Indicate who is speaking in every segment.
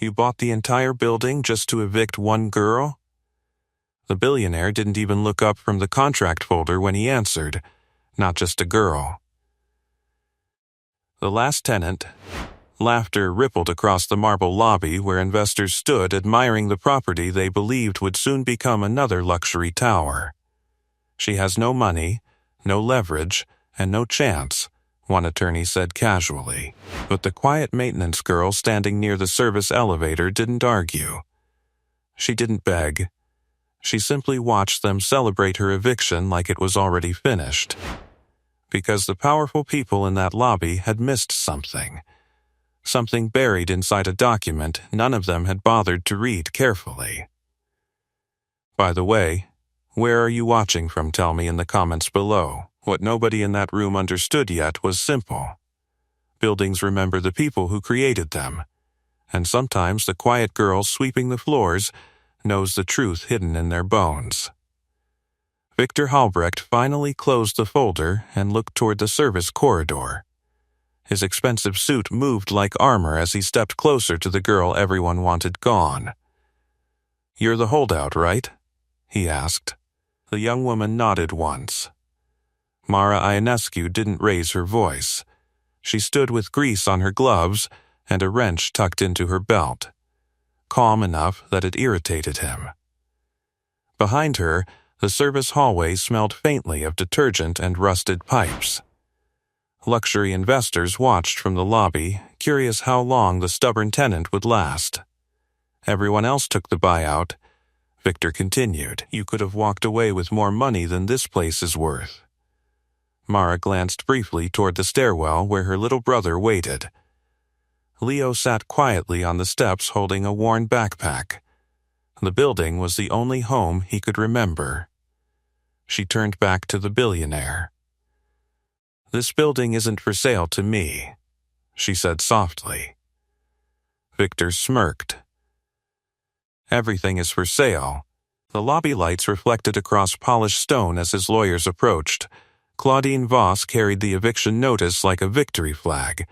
Speaker 1: You bought the entire building just to evict one girl? The billionaire didn't even look up from the contract folder when he answered, not just a girl. The last tenant. Laughter rippled across the marble lobby where investors stood admiring the property they believed would soon become another luxury tower. She has no money, no leverage, and no chance, one attorney said casually. But the quiet maintenance girl standing near the service elevator didn't argue. She didn't beg. She simply watched them celebrate her eviction like it was already finished. Because the powerful people in that lobby had missed something. Something buried inside a document none of them had bothered to read carefully. By the way, where are you watching from? Tell me in the comments below. What nobody in that room understood yet was simple. Buildings remember the people who created them, and sometimes the quiet girl sweeping the floors knows the truth hidden in their bones. Victor Halbrecht finally closed the folder and looked toward the service corridor. His expensive suit moved like armor as he stepped closer to the girl everyone wanted gone. "You're the holdout, right?" he asked. The young woman nodded once. Mara Ionescu didn't raise her voice. She stood with grease on her gloves and a wrench tucked into her belt, calm enough that it irritated him. Behind her, the service hallway smelled faintly of detergent and rusted pipes. Luxury investors watched from the lobby, curious how long the stubborn tenant would last. Everyone else took the buyout. Victor continued, "You could have walked away with more money than this place is worth." Mara glanced briefly toward the stairwell where her little brother waited. Leo sat quietly on the steps holding a worn backpack. The building was the only home he could remember. She turned back to the billionaire. "This building isn't for sale to me," she said softly. Victor smirked. "Everything is for sale." The lobby lights reflected across polished stone as his lawyers approached. Claudine Voss carried the eviction notice like a victory flag.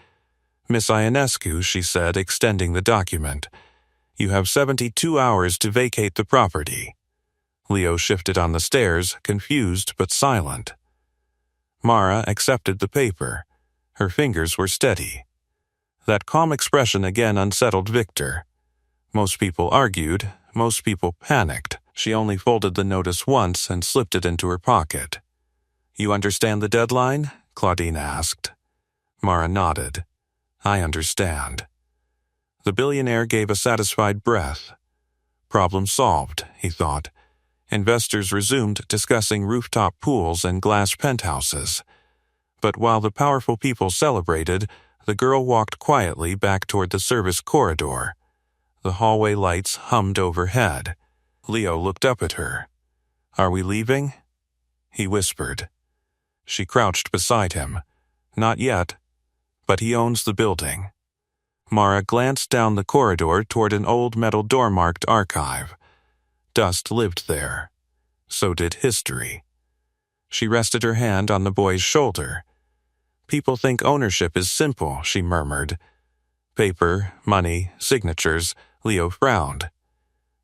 Speaker 1: "Miss Ionescu," she said, extending the document, "you have 72 hours to vacate the property." Leo shifted on the stairs, confused but silent. Mara accepted the paper. Her fingers were steady. That calm expression again unsettled Victor. Most people argued, most people panicked. She only folded the notice once and slipped it into her pocket. "You understand the deadline?" Claudine asked. Mara nodded. "I understand." The billionaire gave a satisfied breath. Problem solved, he thought. Investors resumed discussing rooftop pools and glass penthouses. But while the powerful people celebrated, the girl walked quietly back toward the service corridor. The hallway lights hummed overhead. Leo looked up at her. "Are we leaving?" he whispered. She crouched beside him. "Not yet, but he owns the building." Mara glanced down the corridor toward an old metal door-marked archive. Dust lived there. So did history. She rested her hand on the boy's shoulder. "People think ownership is simple," she murmured. "Paper, money, signatures." Leo frowned.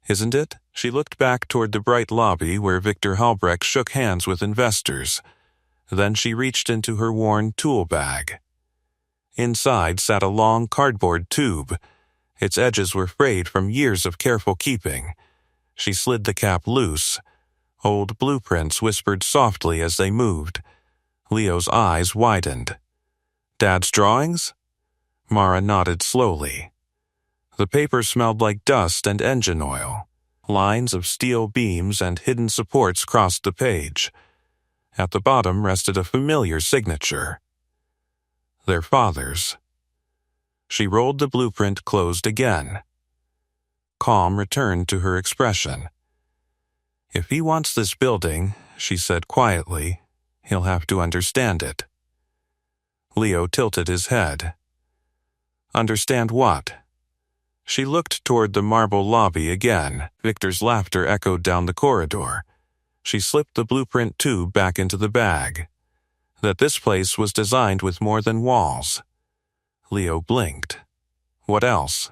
Speaker 1: "Isn't it?" She looked back toward the bright lobby where Victor Halbrecht shook hands with investors. Then she reached into her worn tool bag. Inside sat a long cardboard tube. Its edges were frayed from years of careful keeping. She slid the cap loose. Old blueprints whispered softly as they moved. Leo's eyes widened. "Dad's drawings?" Mara nodded slowly. The paper smelled like dust and engine oil. Lines of steel beams and hidden supports crossed the page. At the bottom rested a familiar signature. Their father's. She rolled the blueprint closed again. Calm returned to her expression. "If he wants this building," she said quietly, "he'll have to understand it." Leo tilted his head. "Understand what?" She looked toward the marble lobby again. Victor's laughter echoed down the corridor. She slipped the blueprint tube back into the bag. That this place was designed with more than walls. Leo blinked. "What else?"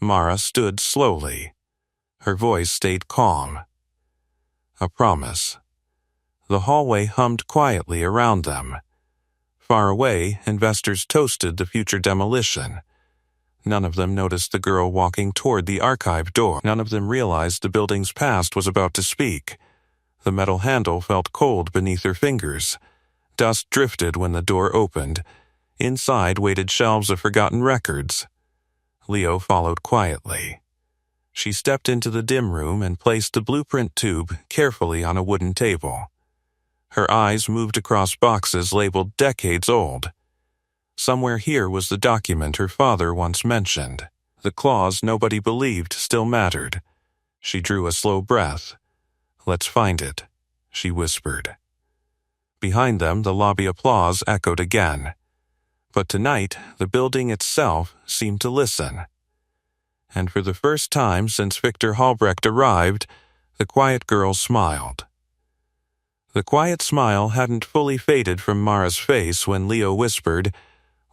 Speaker 1: Mara stood slowly. Her voice stayed calm. A promise. The hallway hummed quietly around them. Far away, investors toasted the future demolition. None of them noticed the girl walking toward the archive door. None of them realized the building's past was about to speak. The metal handle felt cold beneath her fingers. Dust drifted when the door opened. Inside waited shelves of forgotten records. Leo followed quietly. She stepped into the dim room and placed the blueprint tube carefully on a wooden table. Her eyes moved across boxes labeled decades old. Somewhere here was the document her father once mentioned. The clause nobody believed still mattered. She drew a slow breath. "Let's find it," she whispered. Behind them, the lobby applause echoed again. But tonight, the building itself seemed to listen. And for the first time since Victor Halbrecht arrived, the quiet girl smiled. The quiet smile hadn't fully faded from Mara's face when Leo whispered,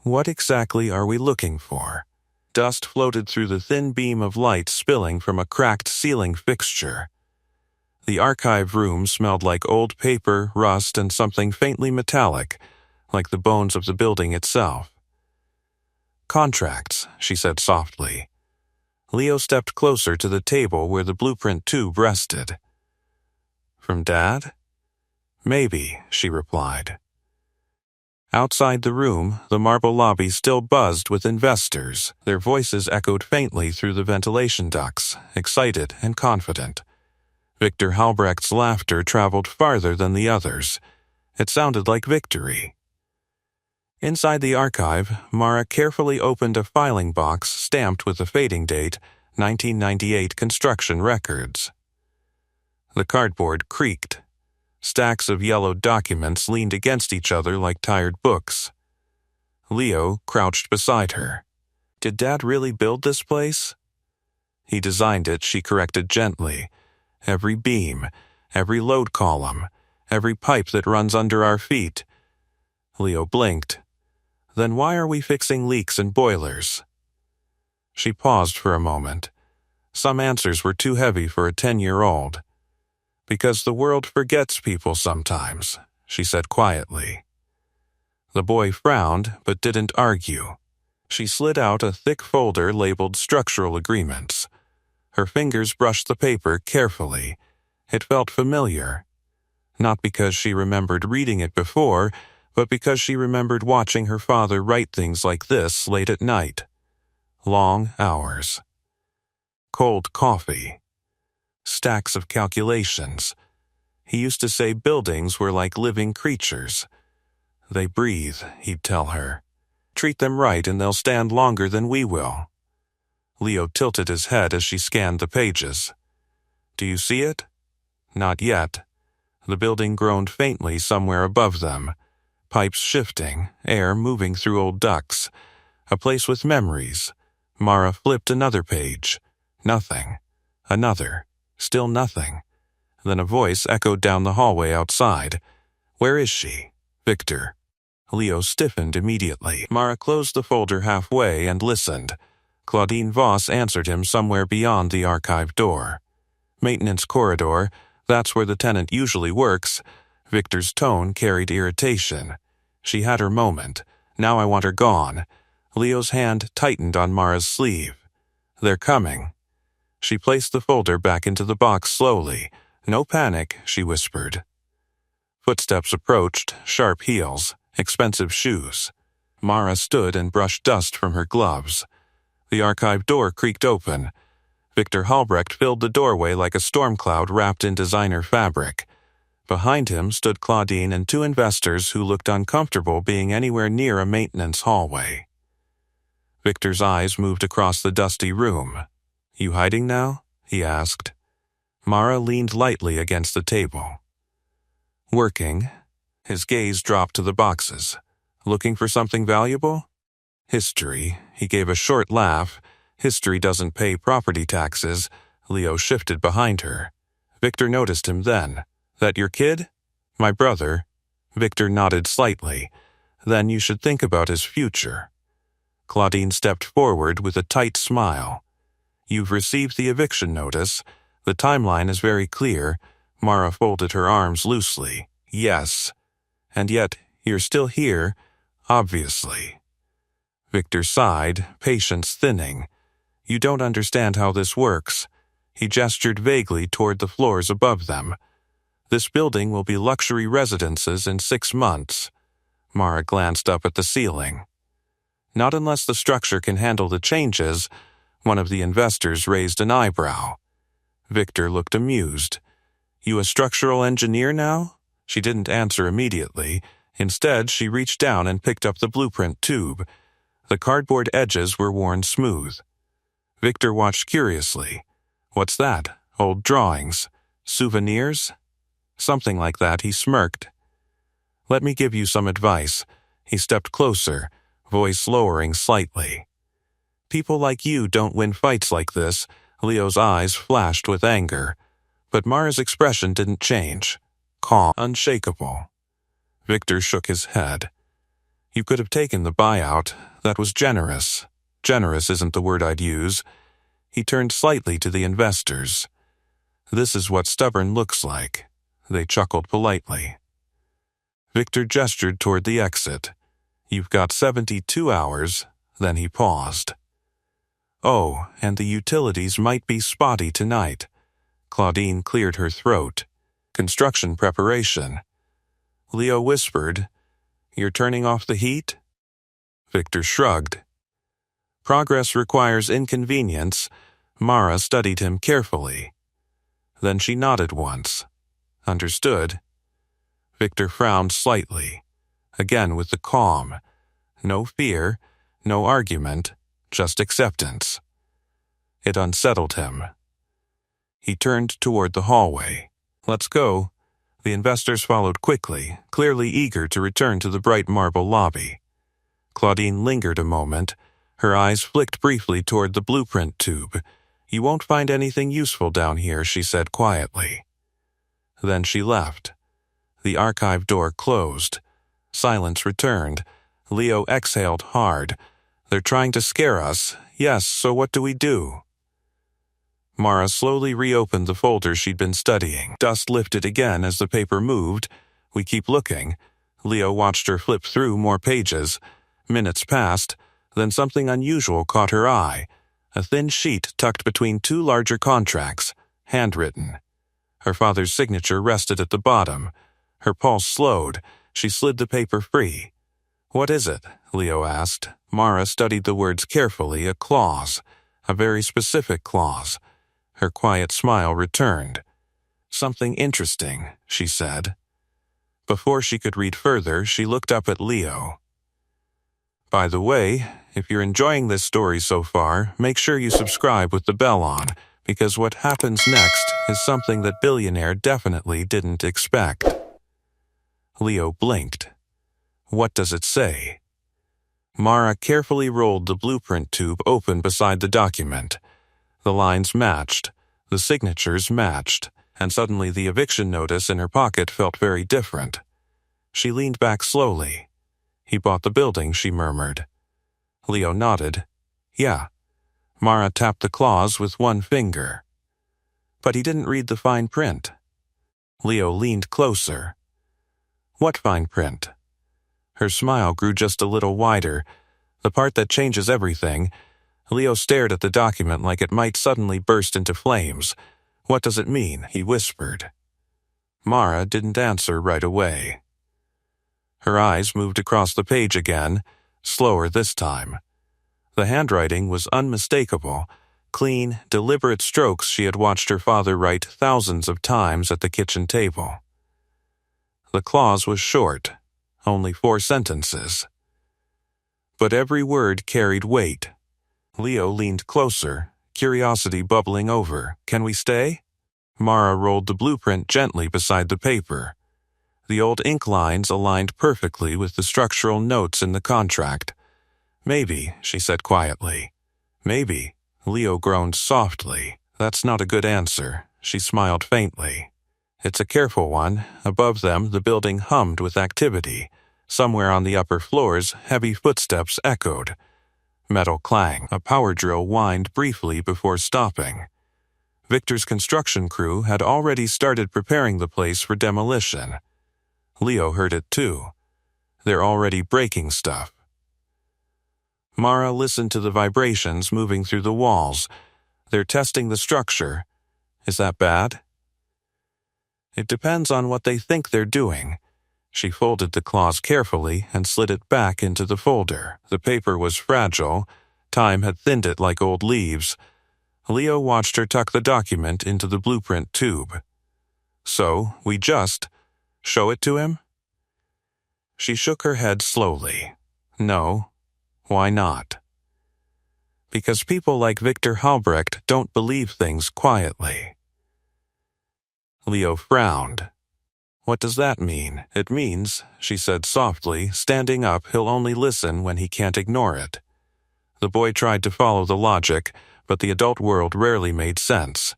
Speaker 1: "What exactly are we looking for?" Dust floated through the thin beam of light spilling from a cracked ceiling fixture. The archive room smelled like old paper, rust, and something faintly metallic, like the bones of the building itself. "Contracts," she said softly. Leo stepped closer to the table where the blueprint tube rested. "From Dad?" "Maybe," she replied. Outside the room, the marble lobby still buzzed with investors. Their voices echoed faintly through the ventilation ducts, excited and confident. Victor Halbrecht's laughter traveled farther than the others. It sounded like victory. Inside the archive, Mara carefully opened a filing box stamped with the fading date, 1998 construction records. The cardboard creaked. Stacks of yellowed documents leaned against each other like tired books. Leo crouched beside her. "Did Dad really build this place?" "He designed it," she corrected gently. "Every beam, every load column, every pipe that runs under our feet." Leo blinked. "Then why are we fixing leaks and boilers?" She paused for a moment. Some answers were too heavy for a 10-year-old. "Because the world forgets people sometimes," she said quietly. The boy frowned, but didn't argue. She slid out a thick folder labeled Structural Agreements. Her fingers brushed the paper carefully. It felt familiar. Not because she remembered reading it before, but because she remembered watching her father write things like this late at night. Long hours. Cold coffee. Stacks of calculations. He used to say buildings were like living creatures. "They breathe," he'd tell her. "Treat them right and they'll stand longer than we will." Leo tilted his head as she scanned the pages. "Do you see it?" "Not yet." The building groaned faintly somewhere above them. Pipes shifting, air moving through old ducts. A place with memories. Mara flipped another page. Nothing. Another. Still nothing. Then a voice echoed down the hallway outside. "Where is she?" "Victor." Leo stiffened immediately. Mara closed the folder halfway and listened. Claudine Voss answered him somewhere beyond the archive door. "Maintenance corridor. That's where the tenant usually works." Victor's tone carried irritation. She had her moment. "Now I want her gone." Leo's hand tightened on Mara's sleeve. "They're coming." She placed the folder back into the box slowly. "No panic," she whispered. Footsteps approached, sharp heels, expensive shoes. Mara stood and brushed dust from her gloves. The archive door creaked open. Victor Halbrecht filled the doorway like a storm cloud wrapped in designer fabric. Behind him stood Claudine and two investors who looked uncomfortable being anywhere near a maintenance hallway. Victor's eyes moved across the dusty room. "You hiding now?" he asked. Mara leaned lightly against the table. "Working." His gaze dropped to the boxes. "Looking for something valuable?" "History." He gave a short laugh. "History doesn't pay property taxes." Leo shifted behind her. Victor noticed him then. "That your kid?" "My brother." Victor nodded slightly. "Then you should think about his future." Claudine stepped forward with a tight smile. You've received the eviction notice. The timeline is very clear. Mara folded her arms loosely. Yes. And yet, you're still here, obviously. Victor sighed, patience thinning. You don't understand how this works. He gestured vaguely toward the floors above them. This building will be luxury residences in 6 months. Mara glanced up at the ceiling. Not unless the structure can handle the changes. One of the investors raised an eyebrow. Victor looked amused. You a structural engineer now? She didn't answer immediately. Instead, she reached down and picked up the blueprint tube. The cardboard edges were worn smooth. Victor watched curiously. What's that? Old drawings? Souvenirs? Something like that, he smirked. Let me give you some advice. He stepped closer, voice lowering slightly. People like you don't win fights like this. Leo's eyes flashed with anger. But Mara's expression didn't change. Calm, unshakable. Victor shook his head. You could have taken the buyout. That was generous. Generous isn't the word I'd use. He turned slightly to the investors. This is what stubborn looks like. They chuckled politely. Victor gestured toward the exit. You've got 72 hours. Then he paused. Oh, and the utilities might be spotty tonight. Claudine cleared her throat. Construction preparation. Leo whispered, You're turning off the heat? Victor shrugged. Progress requires inconvenience. Mara studied him carefully. Then she nodded once. Understood. Victor frowned slightly, again with the calm. No fear, no argument, just acceptance. It unsettled him. He turned toward the hallway. Let's go. The investors followed quickly, clearly eager to return to the bright marble lobby. Claudine lingered a moment. Her eyes flicked briefly toward the blueprint tube. You won't find anything useful down here, she said quietly. Then she left. The archive door closed. Silence returned. Leo exhaled hard. They're trying to scare us. Yes, so what do we do? Mara slowly reopened the folder she'd been studying. Dust lifted again as the paper moved. We keep looking. Leo watched her flip through more pages. Minutes passed. Then something unusual caught her eye. A thin sheet tucked between 2 larger contracts, handwritten. Her father's signature rested at the bottom. Her pulse slowed. She slid the paper free. What is it? Leo asked. Mara studied the words carefully. A clause. A very specific clause. Her quiet smile returned. Something interesting, she said. Before she could read further, she looked up at Leo. By the way, if you're enjoying this story so far, make sure you subscribe with the bell on, because what happens next is something that Billionaire definitely didn't expect. Leo blinked. What does it say? Mara carefully rolled the blueprint tube open beside the document. The lines matched, the signatures matched, and suddenly the eviction notice in her pocket felt very different. She leaned back slowly. He bought the building, she murmured. Leo nodded. Yeah. Mara tapped the clause with one finger. But he didn't read the fine print. Leo leaned closer. What fine print? Her smile grew just a little wider. The part that changes everything. Leo stared at the document like it might suddenly burst into flames. What does it mean? He whispered. Mara didn't answer right away. Her eyes moved across the page again, slower this time. The handwriting was unmistakable, clean, deliberate strokes she had watched her father write thousands of times at the kitchen table. The clause was short, only 4 sentences. But every word carried weight. Leo leaned closer, curiosity bubbling over. Can we stay? Mara rolled the blueprint gently beside the paper. The old ink lines aligned perfectly with the structural notes in the contract. Maybe, she said quietly. Maybe. Leo groaned softly. That's not a good answer. She smiled faintly. It's a careful one. Above them, the building hummed with activity. Somewhere on the upper floors, heavy footsteps echoed. Metal clang. A power drill whined briefly before stopping. Victor's construction crew had already started preparing the place for demolition. Leo heard it too. They're already breaking stuff. Mara listened to the vibrations moving through the walls. They're testing the structure. Is that bad? It depends on what they think they're doing. She folded the clause carefully and slid it back into the folder. The paper was fragile. Time had thinned it like old leaves. Leo watched her tuck the document into the blueprint tube. So, we just show it to him? She shook her head slowly. No. Why not? Because people like Victor Halbrecht don't believe things quietly. Leo frowned. What does that mean? It means, she said softly, standing up, he'll only listen when he can't ignore it. The boy tried to follow the logic, but the adult world rarely made sense.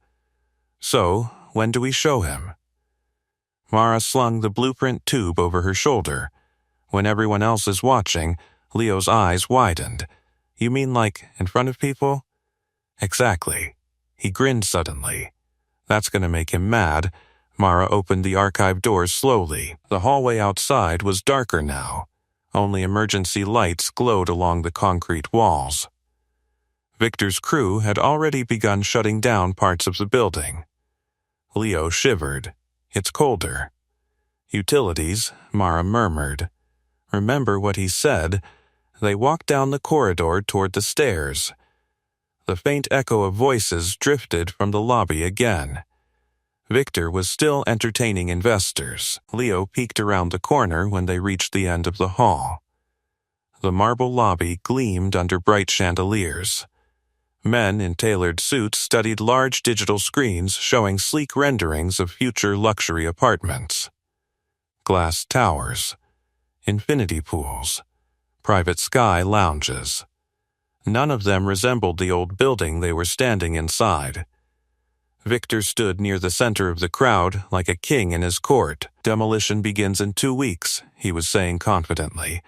Speaker 1: So, when do we show him? Mara slung the blueprint tube over her shoulder. When everyone else is watching, Leo's eyes widened. You mean like in front of people? Exactly. He grinned suddenly. That's going to make him mad. Mara opened the archive doors slowly. The hallway outside was darker now. Only emergency lights glowed along the concrete walls. Victor's crew had already begun shutting down parts of the building. Leo shivered. It's colder. Utilities, Mara murmured. Remember what he said. They walked down the corridor toward the stairs. The faint echo of voices drifted from the lobby again. Victor was still entertaining investors. Leo peeked around the corner when they reached the end of the hall. The marble lobby gleamed under bright chandeliers. Men in tailored suits studied large digital screens showing sleek renderings of future luxury apartments. Glass towers, infinity pools, private sky lounges. None of them resembled the old building they were standing inside. Victor stood near the center of the crowd like a king in his court. Demolition begins in 2 weeks, he was saying confidently.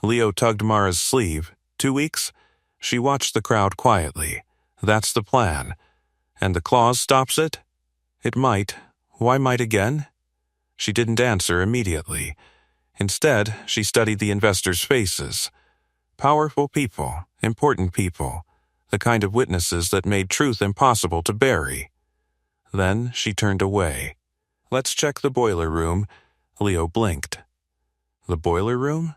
Speaker 1: Leo tugged Mara's sleeve. 2 weeks? She watched the crowd quietly. That's the plan. And the clause stops it? It might. Why might again? She didn't answer immediately. Instead, she studied the investors' faces. Powerful people, important people, the kind of witnesses that made truth impossible to bury. Then she turned away. Let's check the boiler room. Leo blinked. The boiler room?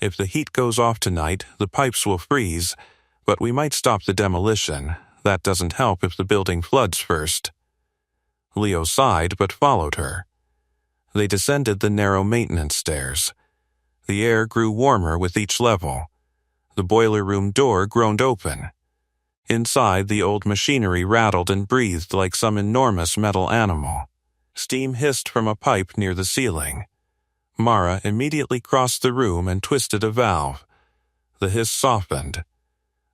Speaker 1: If the heat goes off tonight, the pipes will freeze, but we might stop the demolition. That doesn't help if the building floods first. Leo sighed but followed her. They descended the narrow maintenance stairs. The air grew warmer with each level. The boiler room door groaned open. Inside, the old machinery rattled and breathed like some enormous metal animal. Steam hissed from a pipe near the ceiling. Mara immediately crossed the room and twisted a valve. The hiss softened.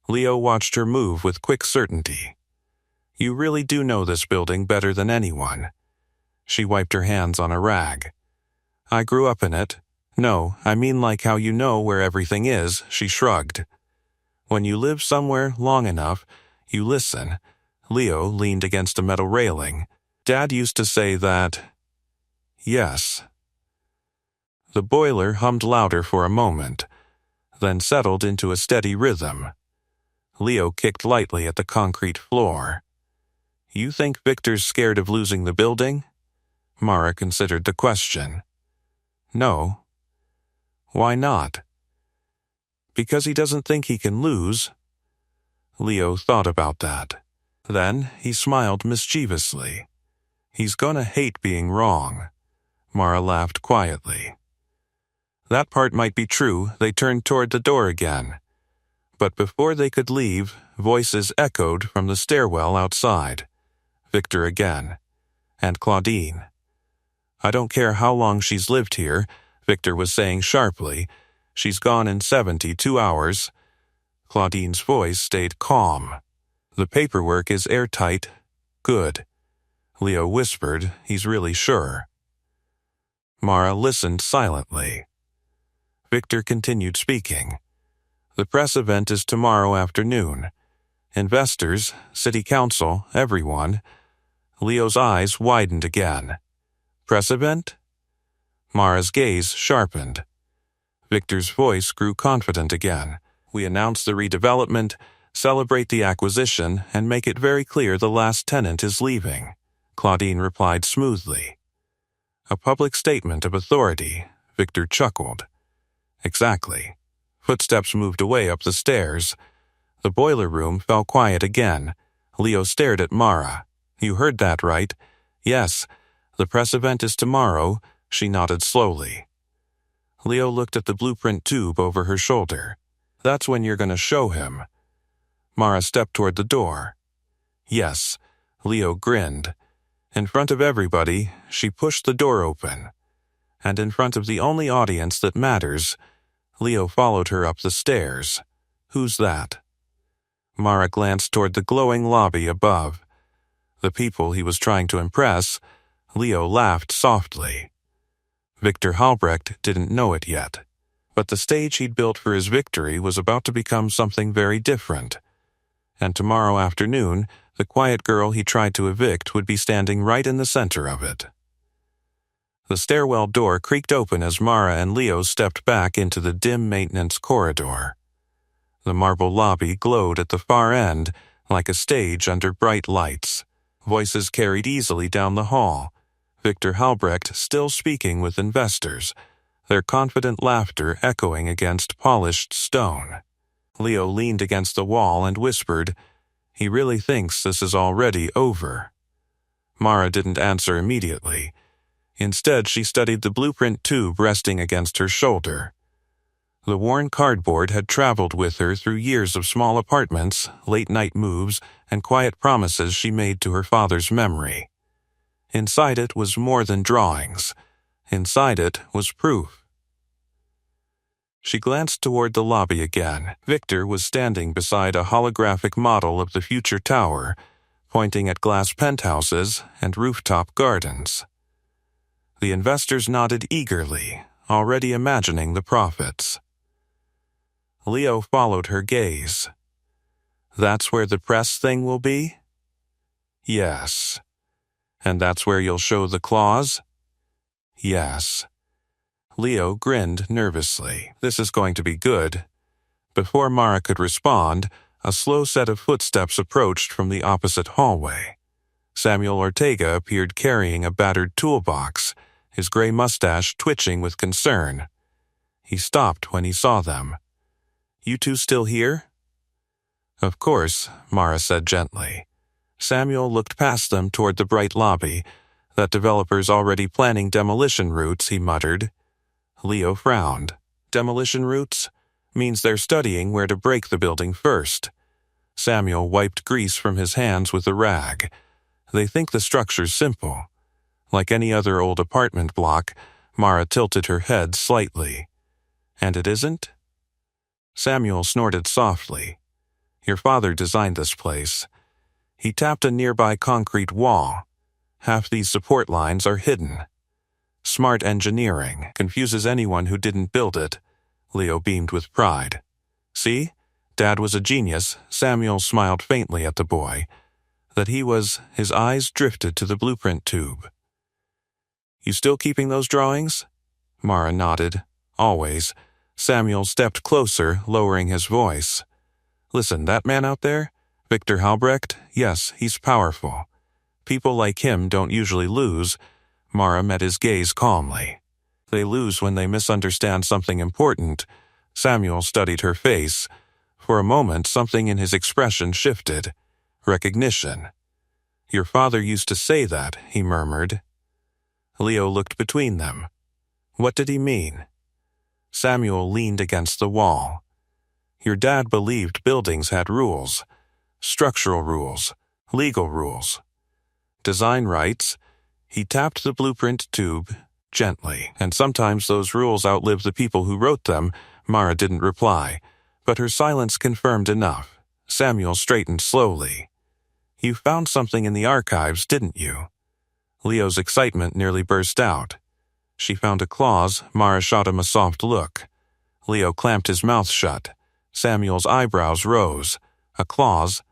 Speaker 1: Leo watched her move with quick certainty. You really do know this building better than anyone. She wiped her hands on a rag. I grew up in it. No, I mean like how you know where everything is, she shrugged. When you live somewhere long enough, you listen. Leo leaned against a metal railing. Dad used to say that. Yes. The boiler hummed louder for a moment, then settled into a steady rhythm. Leo kicked lightly at the concrete floor. You think Victor's scared of losing the building? Mara considered the question. No. Why not? Because he doesn't think he can lose. Leo thought about that. Then he smiled mischievously. He's gonna hate being wrong. Mara laughed quietly. That part might be true. They turned toward the door again. But before they could leave, voices echoed from the stairwell outside. Victor again. And Claudine. I don't care how long she's lived here, Victor was saying sharply. She's gone in 72 hours. Claudine's voice stayed calm. The paperwork is airtight. Good. Leo whispered, he's really sure. Mara listened silently. Victor continued speaking. The press event is tomorrow afternoon. Investors, city council, everyone. Leo's eyes widened again. Press event? Mara's gaze sharpened. Victor's voice grew confident again. We announce the redevelopment, celebrate the acquisition, and make it very clear the last tenant is leaving, Claudine replied smoothly. A public statement of authority, Victor chuckled. Exactly. Footsteps moved away up the stairs. The boiler room fell quiet again. Leo stared at Mara. You heard that right? Yes. The press event is tomorrow, she nodded slowly. Leo looked at the blueprint tube over her shoulder. That's when you're going to show him. Mara stepped toward the door. Yes. Leo grinned. In front of everybody, she pushed the door open. And in front of the only audience that matters, Leo followed her up the stairs. Who's that? Mara glanced toward the glowing lobby above. The people he was trying to impress. Leo laughed softly. Victor Halbrecht didn't know it yet, but the stage he'd built for his victory was about to become something very different. And tomorrow afternoon, the quiet girl he tried to evict would be standing right in the center of it. The stairwell door creaked open as Mara and Leo stepped back into the dim maintenance corridor. The marble lobby glowed at the far end like a stage under bright lights. Voices carried easily down the hall. Victor Halbrecht still speaking with investors, their confident laughter echoing against polished stone. Leo leaned against the wall and whispered, "He really thinks this is already over." Mara didn't answer immediately. Instead, she studied the blueprint tube resting against her shoulder. The worn cardboard had traveled with her through years of small apartments, late-night moves, and quiet promises she made to her father's memory. Inside it was more than drawings. Inside it was proof. She glanced toward the lobby again. Victor was standing beside a holographic model of the future tower, pointing at glass penthouses and rooftop gardens. The investors nodded eagerly, already imagining the profits. Leo followed her gaze. That's where the press thing will be? Yes. And that's where you'll show the claws? Yes. Leo grinned nervously. This is going to be good. Before Mara could respond, a slow set of footsteps approached from the opposite hallway. Samuel Ortega appeared carrying a battered toolbox, his gray mustache twitching with concern. He stopped when he saw them. You two still here? Of course, Mara said gently. Samuel looked past them toward the bright lobby. That developer's already planning demolition routes, he muttered. Leo frowned. Demolition routes? Means they're studying where to break the building first. Samuel wiped grease from his hands with a rag. They think the structure's simple. Like any other old apartment block, Mara tilted her head slightly. And it isn't? Samuel snorted softly. Your father designed this place. He tapped a nearby concrete wall. Half these support lines are hidden. Smart engineering confuses anyone who didn't build it. Leo beamed with pride. See? Dad was a genius. Samuel smiled faintly at the boy. That he was, his eyes drifted to the blueprint tube. You still keeping those drawings? Mara nodded. Always. Samuel stepped closer, lowering his voice. Listen, that man out there? Victor Halbrecht? Yes, he's powerful. People like him don't usually lose. Mara met his gaze calmly. They lose when they misunderstand something important. Samuel studied her face. For a moment, something in his expression shifted. Recognition. Your father used to say that, he murmured. Leo looked between them. What did he mean? Samuel leaned against the wall. Your dad believed buildings had rules. Structural rules. Legal rules. Design rights. He tapped the blueprint tube gently, and sometimes those rules outlive the people who wrote them. Mara didn't reply, but her silence confirmed enough. Samuel straightened slowly. You found something in the archives, didn't you? Leo's excitement nearly burst out. She found a clause. Mara shot him a soft look. Leo clamped his mouth shut. Samuel's eyebrows rose. A clause?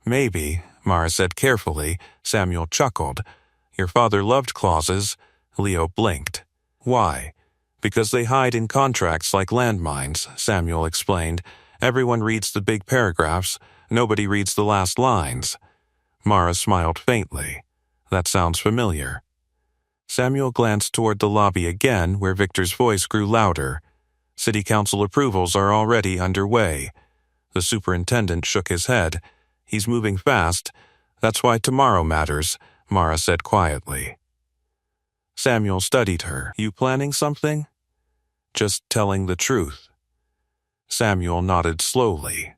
Speaker 1: Maybe, Mara said carefully. Samuel chuckled. Your father loved clauses. Leo blinked. Why? Because they hide in contracts like landmines, Samuel explained. Everyone reads the big paragraphs. Nobody reads the last lines. Mara smiled faintly. That sounds familiar. Samuel glanced toward the lobby again, where Victor's voice grew louder. City council approvals are already underway. The superintendent shook his head. He's moving fast. That's why tomorrow matters, Mara said quietly. Samuel studied her. You planning something? Just telling the truth. Samuel nodded slowly.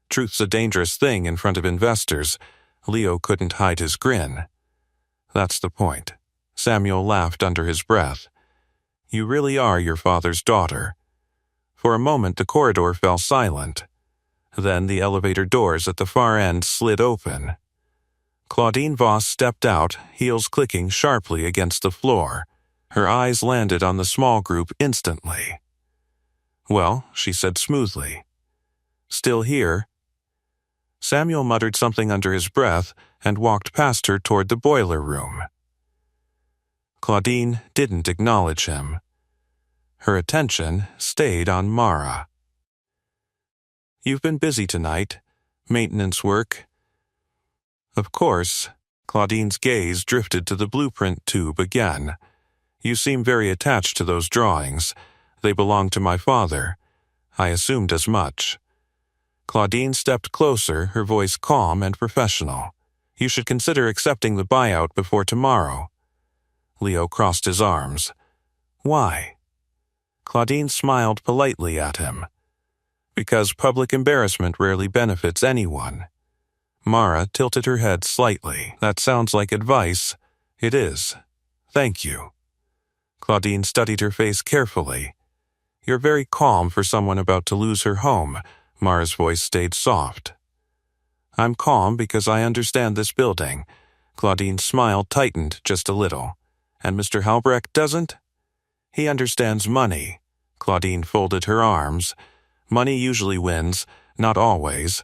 Speaker 1: Truth's a dangerous thing in front of investors. Leo couldn't hide his grin. That's the point. Samuel laughed under his breath. You really are your father's daughter. For a moment the corridor fell silent. Then the elevator doors at the far end slid open. Claudine Voss stepped out, heels clicking sharply against the floor. Her eyes landed on the small group instantly. Well, she said smoothly. Still here? Samuel muttered something under his breath and walked past her toward the boiler room. Claudine didn't acknowledge him. Her attention stayed on Mara. You've been busy tonight. Maintenance work. Of course. Claudine's gaze drifted to the blueprint tube again. You seem very attached to those drawings. They belong to my father. I assumed as much. Claudine stepped closer, her voice calm and professional. You should consider accepting the buyout before tomorrow. Leo crossed his arms. Why? Claudine smiled politely at him. Because public embarrassment rarely benefits anyone. Mara tilted her head slightly. That sounds like advice. It is. Thank you. Claudine studied her face carefully. You're very calm for someone about to lose her home. Mara's voice stayed soft. I'm calm because I understand this building. Claudine's smile tightened just a little. And Mr. Halbrecht doesn't? He understands money. Claudine folded her arms. Money usually wins, not always.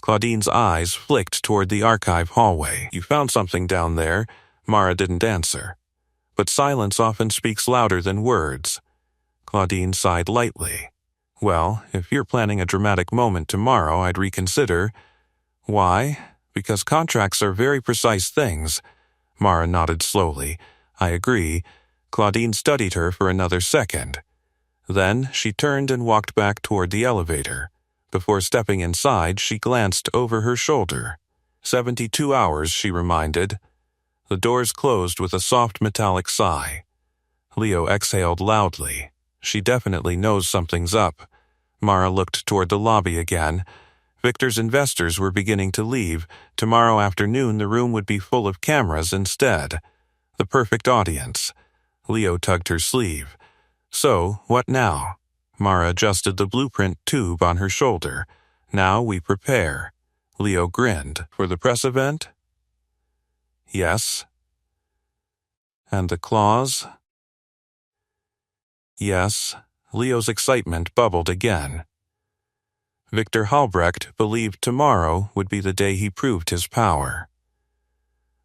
Speaker 1: Claudine's eyes flicked toward the archive hallway. You found something down there. Mara didn't answer. But silence often speaks louder than words. Claudine sighed lightly. Well, if you're planning a dramatic moment tomorrow, I'd reconsider. Why? Because contracts are very precise things. Mara nodded slowly. I agree. Claudine studied her for another second. Then she turned and walked back toward the elevator. Before stepping inside, she glanced over her shoulder. 72 hours, she reminded. The doors closed with a soft metallic sigh. Leo exhaled loudly. She definitely knows something's up. Mara looked toward the lobby again. Victor's investors were beginning to leave. Tomorrow afternoon the room would be full of cameras instead. The perfect audience. Leo tugged her sleeve. So, what now? Mara adjusted the blueprint tube on her shoulder. Now we prepare. Leo grinned. For the press event? Yes. And the clause? Yes. Leo's excitement bubbled again. Victor Halbrecht believed tomorrow would be the day he proved his power.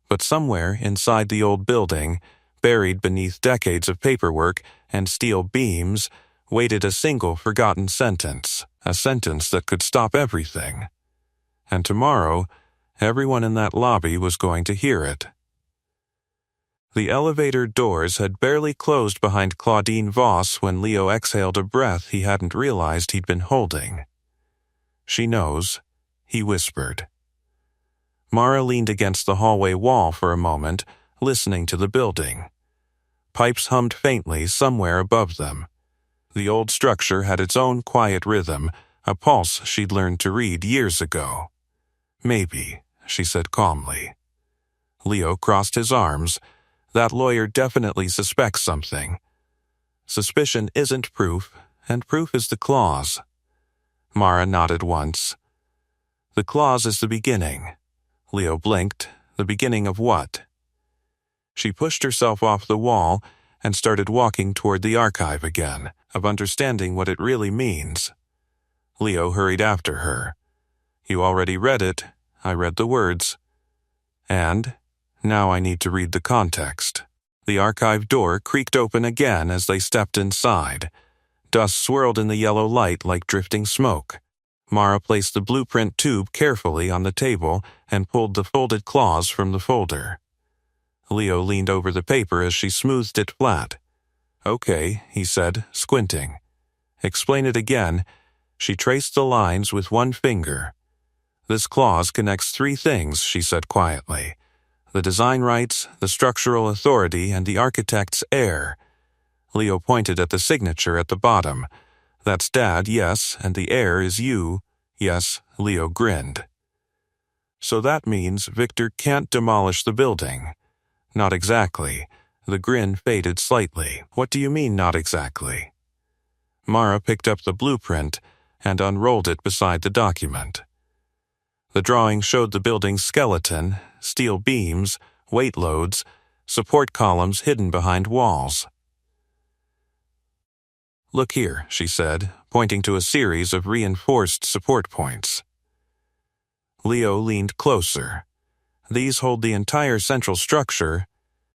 Speaker 1: But somewhere inside the old building, buried beneath decades of paperwork and steel beams, waited a single forgotten sentence, a sentence that could stop everything. And tomorrow, everyone in that lobby was going to hear it. The elevator doors had barely closed behind Claudine Voss when Leo exhaled a breath he hadn't realized he'd been holding. She knows, he whispered. Mara leaned against the hallway wall for a moment, listening to the building. Pipes hummed faintly somewhere above them. The old structure had its own quiet rhythm, a pulse she'd learned to read years ago. Maybe, she said calmly. Leo crossed his arms. That lawyer definitely suspects something. Suspicion isn't proof, and proof is the clause. Mara nodded once. The clause is the beginning. Leo blinked. The beginning of what? She pushed herself off the wall and started walking toward the archive again, of understanding what it really means. Leo hurried after her. You already read it. I read the words. And now I need to read the context. The archive door creaked open again as they stepped inside. Dust swirled in the yellow light like drifting smoke. Mara placed the blueprint tube carefully on the table and pulled the folded clause from the folder. Leo leaned over the paper as she smoothed it flat. Okay, he said, squinting. Explain it again. She traced the lines with one finger. This clause connects three things, she said quietly. The design rights, the structural authority, and the architect's heir. Leo pointed at the signature at the bottom. That's Dad, yes, and the heir is you. Yes, Leo grinned. So that means Victor can't demolish the building. Not exactly. The grin faded slightly. What do you mean, not exactly? Mara picked up the blueprint and unrolled it beside the document. The drawing showed the building's skeleton, steel beams, weight loads, support columns hidden behind walls. Look here, she said, pointing to a series of reinforced support points. Leo leaned closer. These hold the entire central structure,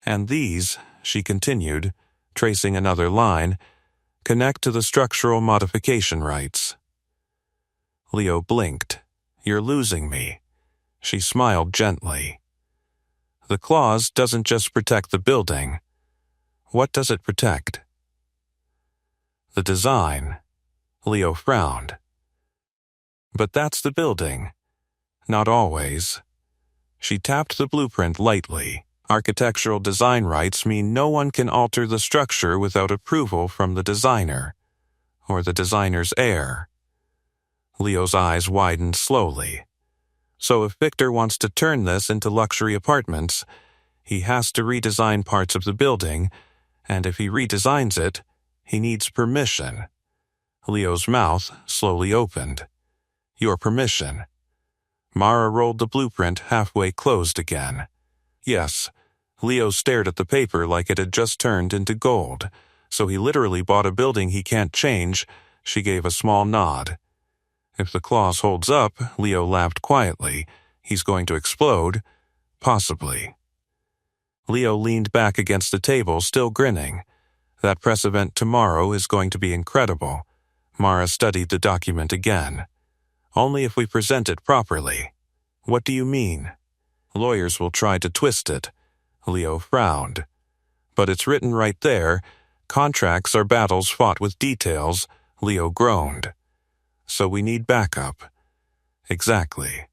Speaker 1: and these, she continued, tracing another line, connect to the structural modification rights. Leo blinked. You're losing me. She smiled gently. The clause doesn't just protect the building. What does it protect? The design. Leo frowned. But that's the building. Not always. She tapped the blueprint lightly. Architectural design rights mean no one can alter the structure without approval from the designer, or the designer's heir. Leo's eyes widened slowly. So if Victor wants to turn this into luxury apartments, he has to redesign parts of the building, and if he redesigns it, he needs permission. Leo's mouth slowly opened. Your permission. Mara rolled the blueprint halfway closed again. Yes. Leo stared at the paper like it had just turned into gold. So he literally bought a building he can't change. She gave a small nod. If the clause holds up, Leo laughed quietly. He's going to explode. Possibly. Leo leaned back against the table, still grinning. That press event tomorrow is going to be incredible. Mara studied the document again. Only if we present it properly. What do you mean? Lawyers will try to twist it. Leo frowned. But it's written right there. Contracts are battles fought with details. Leo groaned. So we need backup. Exactly.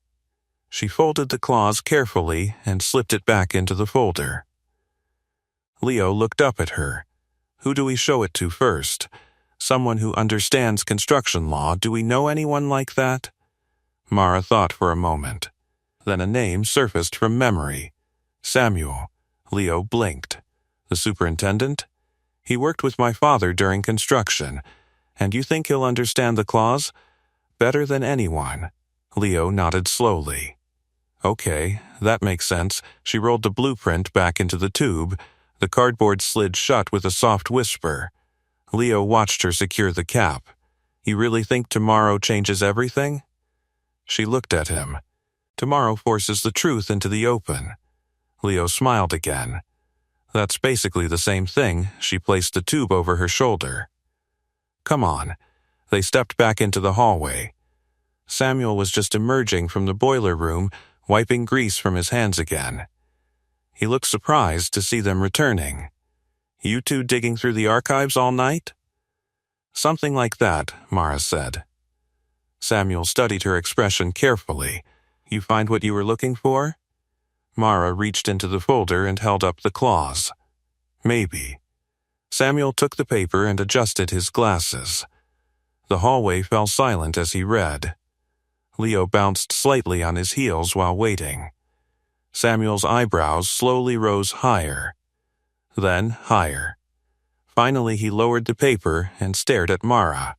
Speaker 1: She folded the clause carefully and slipped it back into the folder. Leo looked up at her. Who do we show it to first? Someone who understands construction law. Do we know anyone like that? Mara thought for a moment. Then a name surfaced from memory. Samuel. Leo blinked. The superintendent? He worked with my father during construction. And you think he'll understand the clause? Better than anyone. Leo nodded slowly. Okay, that makes sense. She rolled the blueprint back into the tube. The cardboard slid shut with a soft whisper. Leo watched her secure the cap. You really think tomorrow changes everything? She looked at him. Tomorrow forces the truth into the open. Leo smiled again. That's basically the same thing. She placed the tube over her shoulder. Come on. They stepped back into the hallway. Samuel was just emerging from the boiler room, wiping grease from his hands again. He looked surprised to see them returning. You two digging through the archives all night? Something like that, Mara said. Samuel studied her expression carefully. You find what you were looking for? Mara reached into the folder and held up the clause. Maybe. Samuel took the paper and adjusted his glasses. The hallway fell silent as he read. Leo bounced slightly on his heels while waiting. Samuel's eyebrows slowly rose higher, then higher. Finally, he lowered the paper and stared at Mara.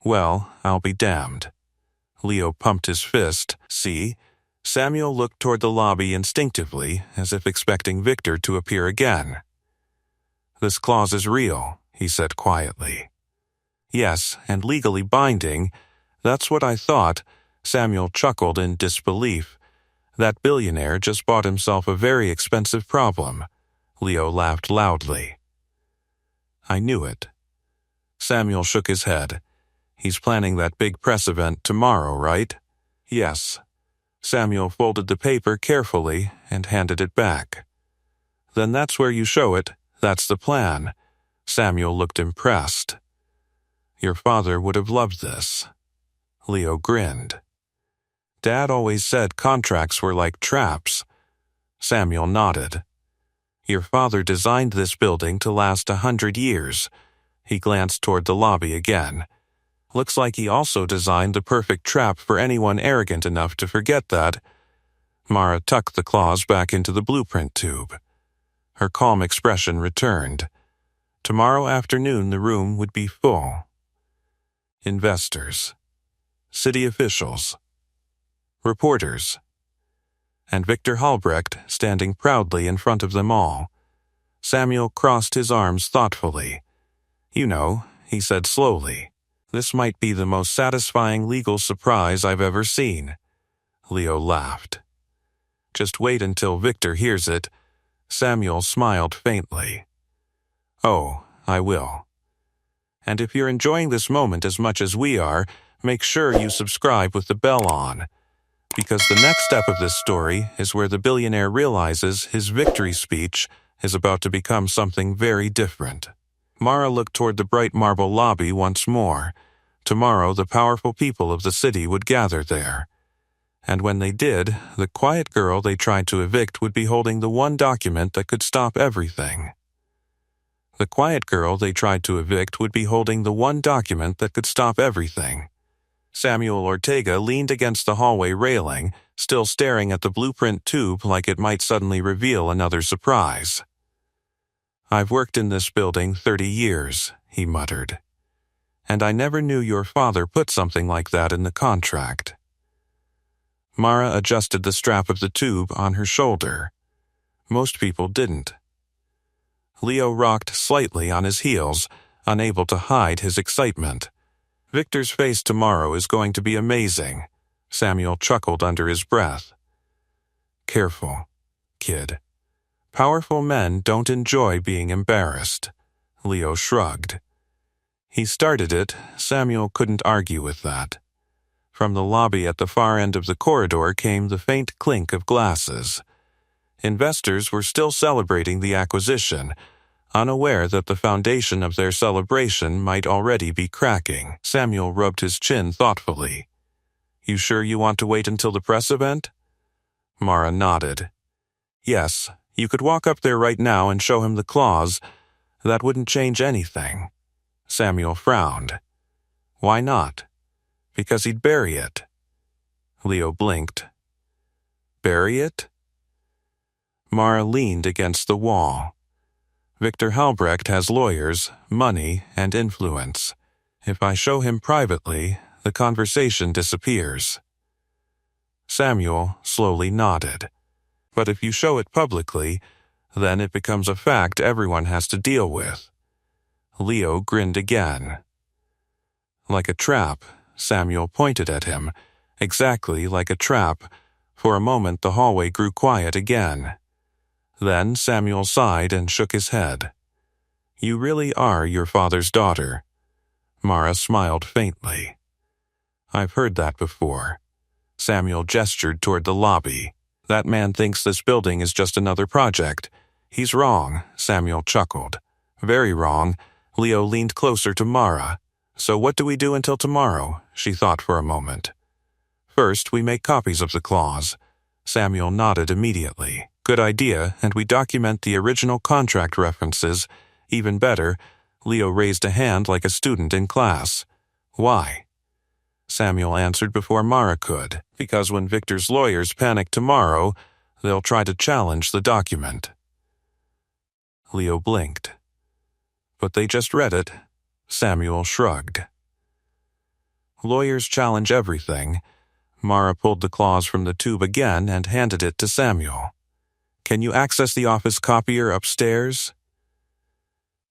Speaker 1: Well, I'll be damned. Leo pumped his fist. See? Samuel looked toward the lobby instinctively, as if expecting Victor to appear again. This clause is real, he said quietly. Yes, and legally binding. That's what I thought. Samuel chuckled in disbelief. That billionaire just bought himself a very expensive problem. Leo laughed loudly. I knew it. Samuel shook his head. He's planning that big press event tomorrow, right? Yes. Samuel folded the paper carefully and handed it back. Then that's where you show it. That's the plan. Samuel looked impressed. Your father would have loved this. Leo grinned. Dad always said contracts were like traps. Samuel nodded. Your father designed this building to last 100 years. He glanced toward the lobby again. Looks like he also designed the perfect trap for anyone arrogant enough to forget that. Mara tucked the claws back into the blueprint tube. Her calm expression returned. Tomorrow afternoon the room would be full. Investors, city officials, reporters, and Victor Halbrecht standing proudly in front of them all. Samuel crossed his arms thoughtfully. You know, he said slowly, this might be the most satisfying legal surprise I've ever seen. Leo laughed. Just wait until Victor hears it. Samuel smiled faintly. Oh, I will. And if you're enjoying this moment as much as we are, make sure you subscribe with the bell on. Because the next step of this story is where the billionaire realizes his victory speech is about to become something very different. Mara looked toward the bright marble lobby once more. Tomorrow the powerful people of the city would gather there. And when they did, the quiet girl they tried to evict would be holding the one document that could stop everything. The quiet girl they tried to evict would be holding the one document that could stop everything. Samuel Ortega leaned against the hallway railing, still staring at the blueprint tube like it might suddenly reveal another surprise. I've worked in this building 30 years, he muttered. And I never knew your father put something like that in the contract. Mara adjusted the strap of the tube on her shoulder. Most people didn't. Leo rocked slightly on his heels, unable to hide his excitement. Victor's face tomorrow is going to be amazing. Samuel chuckled under his breath. Careful, kid. Powerful men don't enjoy being embarrassed. Leo shrugged. He started it. Samuel couldn't argue with that. From the lobby at the far end of the corridor came the faint clink of glasses. Investors were still celebrating the acquisition, unaware that the foundation of their celebration might already be cracking. Samuel rubbed his chin thoughtfully. You sure you want to wait until the press event? Mara nodded. Yes, you could walk up there right now and show him the clause. That wouldn't change anything. Samuel frowned. Why not? Because he'd bury it. Leo blinked. Bury it? Mara leaned against the wall. Victor Halbrecht has lawyers, money, and influence. If I show him privately, the conversation disappears. Samuel slowly nodded. But if you show it publicly, then it becomes a fact everyone has to deal with. Leo grinned again. Like a trap, Samuel pointed at him. Exactly like a trap. For a moment the hallway grew quiet again. Then Samuel sighed and shook his head. You really are your father's daughter. Mara smiled faintly. I've heard that before. Samuel gestured toward the lobby. That man thinks this building is just another project. He's wrong, Samuel chuckled. Very wrong. Leo leaned closer to Mara. So what do we do until tomorrow? She thought for a moment. First, we make copies of the clause. Samuel nodded immediately. Good idea, and we document the original contract references. Even better, Leo raised a hand like a student in class. Why? Samuel answered before Mara could. Because when Victor's lawyers panic tomorrow, they'll try to challenge the document. Leo blinked. But they just read it. Samuel shrugged. Lawyers challenge everything. Mara pulled the clause from the tube again and handed it to Samuel. Can you access the office copier upstairs?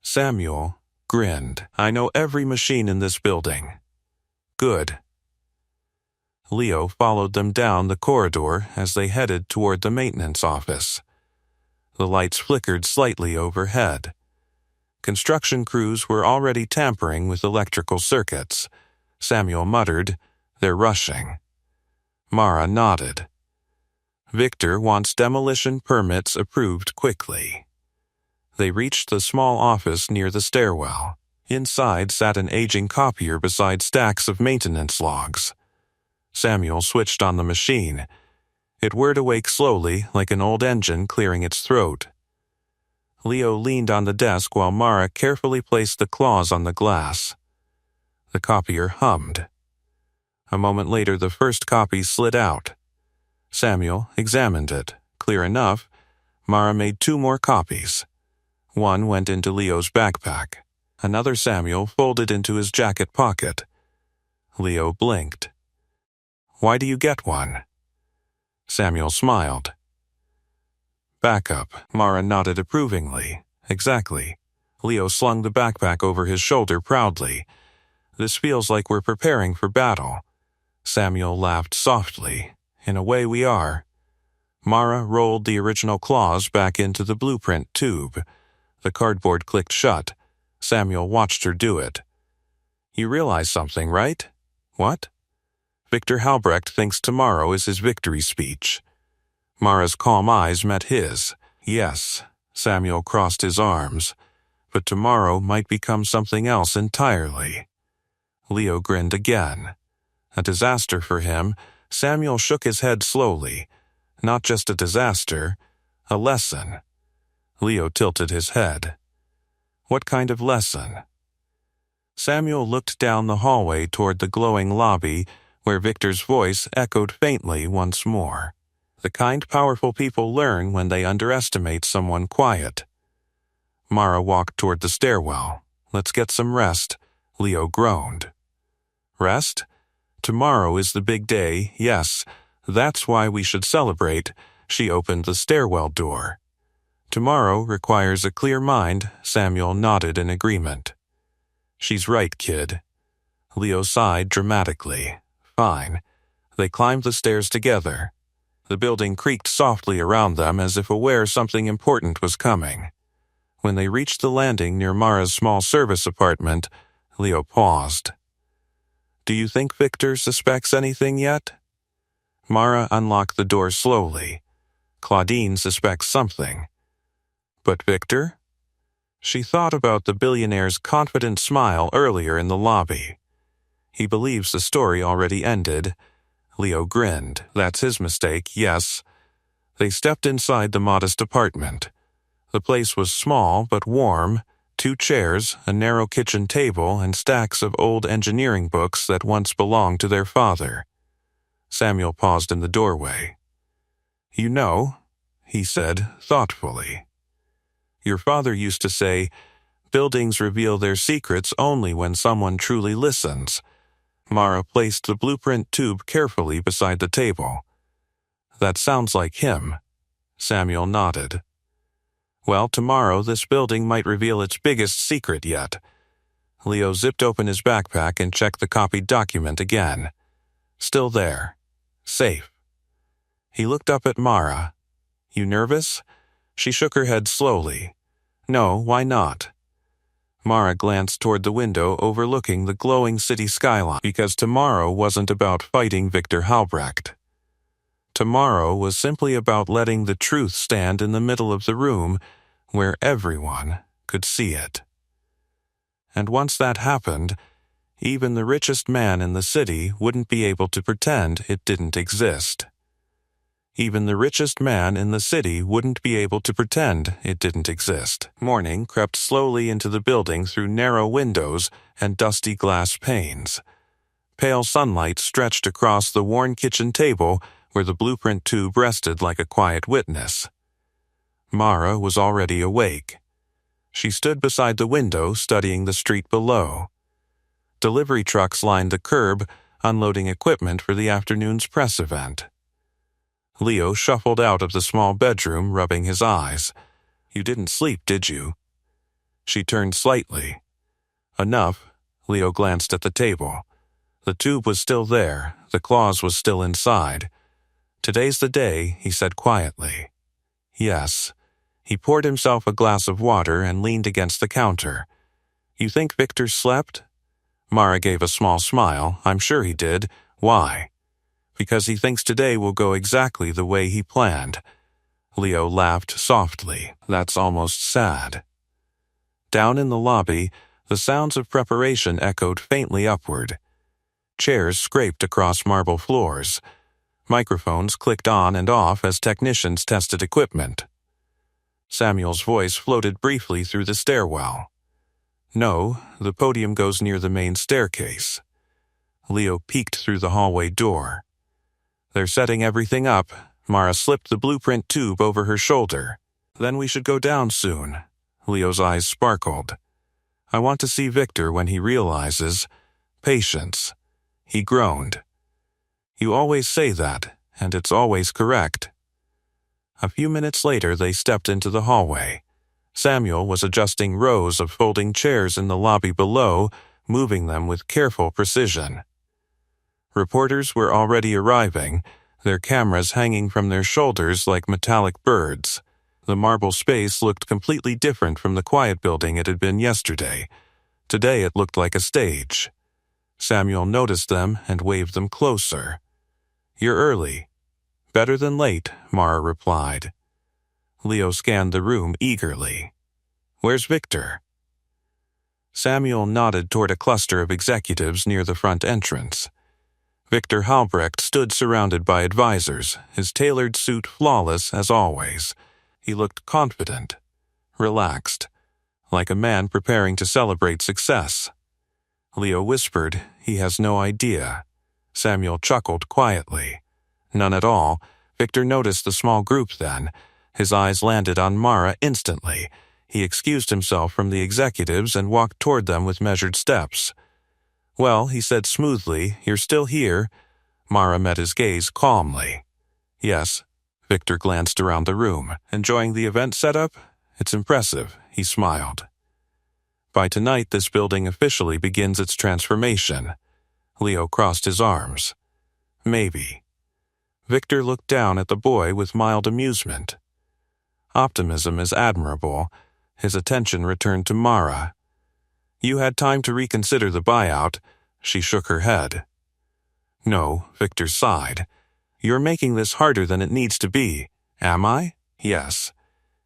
Speaker 1: Samuel grinned. I know every machine in this building. Good. Leo followed them down the corridor as they headed toward the maintenance office. The lights flickered slightly overhead. Construction crews were already tampering with electrical circuits. Samuel muttered, "They're rushing." Mara nodded. Victor wants demolition permits approved quickly. They reached the small office near the stairwell. Inside sat an aging copier beside stacks of maintenance logs. Samuel switched on the machine. It whirred awake slowly, like an old engine clearing its throat. Leo leaned on the desk while Mara carefully placed the claws on the glass. The copier hummed. A moment later, the first copy slid out. Samuel examined it. Clear enough. Mara made 2 more copies. One went into Leo's backpack. Another Samuel folded into his jacket pocket. Leo blinked. "Why do you get one?" Samuel smiled. "Backup." Mara nodded approvingly. "Exactly." Leo slung the backpack over his shoulder proudly. "This feels like we're preparing for battle." Samuel laughed softly. "In a way we are." Mara rolled the original claws back into the blueprint tube. The cardboard clicked shut. Samuel watched her do it. "You realize something, right?" "What?" "Victor Halbrecht thinks tomorrow is his victory speech." Mara's calm eyes met his. "Yes." Samuel crossed his arms. "But tomorrow might become something else entirely." Leo grinned again. A disaster for him. Samuel shook his head slowly. Not just a disaster, a lesson. Leo tilted his head. "What kind of lesson?" Samuel looked down the hallway toward the glowing lobby where Victor's voice echoed faintly once more. "The kind powerful people learn when they underestimate someone quiet." Mara walked toward the stairwell. "Let's get some rest," Leo groaned. "Rest? Tomorrow is the big day, yes. That's why we should celebrate." She opened the stairwell door. "Tomorrow requires a clear mind." Samuel nodded in agreement. "She's right, kid." Leo sighed dramatically. "Fine." They climbed the stairs together. The building creaked softly around them as if aware something important was coming. When they reached the landing near Mara's small service apartment, Leo paused. "Do you think Victor suspects anything yet?" Mara unlocked the door slowly. "Claudine suspects something." "But Victor?" She thought about the billionaire's confident smile earlier in the lobby. "He believes the story already ended." Leo grinned. "That's his mistake, yes." They stepped inside the modest apartment. The place was small but warm. 2 chairs, a narrow kitchen table, and stacks of old engineering books that once belonged to their father. Samuel paused in the doorway. "You know," he said thoughtfully. "Your father used to say, buildings reveal their secrets only when someone truly listens." Mara placed the blueprint tube carefully beside the table. "That sounds like him." Samuel nodded. "Well, tomorrow this building might reveal its biggest secret yet." Leo zipped open his backpack and checked the copied document again. Still there. Safe. He looked up at Mara. "You nervous?" She shook her head slowly. "No, why not?" Mara glanced toward the window overlooking the glowing city skyline. "Because tomorrow wasn't about fighting Victor Halbrecht. Tomorrow was simply about letting the truth stand in the middle of the room where everyone could see it. And once that happened, even the richest man in the city wouldn't be able to pretend it didn't exist. Even the richest man in the city wouldn't be able to pretend it didn't exist." Morning crept slowly into the building through narrow windows and dusty glass panes. Pale sunlight stretched across the worn kitchen table where the blueprint tube rested like a quiet witness. Mara was already awake. She stood beside the window studying the street below. Delivery trucks lined the curb, unloading equipment for the afternoon's press event. Leo shuffled out of the small bedroom, rubbing his eyes. "You didn't sleep, did you?" She turned slightly. "Enough." Leo glanced at the table. The tube was still there, the claws was still inside. "Today's the day," he said quietly. "Yes." He poured himself a glass of water and leaned against the counter. "You think Victor slept?" Mara gave a small smile. "I'm sure he did. Why?" "Because he thinks today will go exactly the way he planned." Leo laughed softly. "That's almost sad." Down in the lobby, the sounds of preparation echoed faintly upward. Chairs scraped across marble floors. Microphones clicked on and off as technicians tested equipment. Samuel's voice floated briefly through the stairwell. "No, the podium goes near the main staircase." Leo peeked through the hallway door. "They're setting everything up." Mara slipped the blueprint tube over her shoulder. "Then we should go down soon." Leo's eyes sparkled. "I want to see Victor when he realizes." "Patience." He groaned. "You always say that, and it's always correct." A few minutes later they stepped into the hallway. Samuel was adjusting rows of folding chairs in the lobby below, moving them with careful precision. Reporters were already arriving, their cameras hanging from their shoulders like metallic birds. The marble space looked completely different from the quiet building it had been yesterday. Today it looked like a stage. Samuel noticed them and waved them closer. "You're early." "Better than late," Mara replied. Leo scanned the room eagerly. "Where's Victor?" Samuel nodded toward a cluster of executives near the front entrance. Victor Halbrecht stood surrounded by advisors, his tailored suit flawless as always. He looked confident, relaxed, like a man preparing to celebrate success. Leo whispered, "He has no idea." Samuel chuckled quietly. "None at all." Victor noticed the small group then. His eyes landed on Mara instantly. He excused himself from the executives and walked toward them with measured steps. "Well," he said smoothly, "you're still here." Mara met his gaze calmly. "Yes." Victor glanced around the room. "Enjoying the event setup?" "It's impressive," he smiled. "By tonight this building officially begins its transformation." Leo crossed his arms. "Maybe." Victor looked down at the boy with mild amusement. Optimism is admirable. His attention returned to Mara. "You had time to reconsider the buyout." She shook her head. "No," Victor sighed. "You're making this harder than it needs to be." "Am I?" "Yes."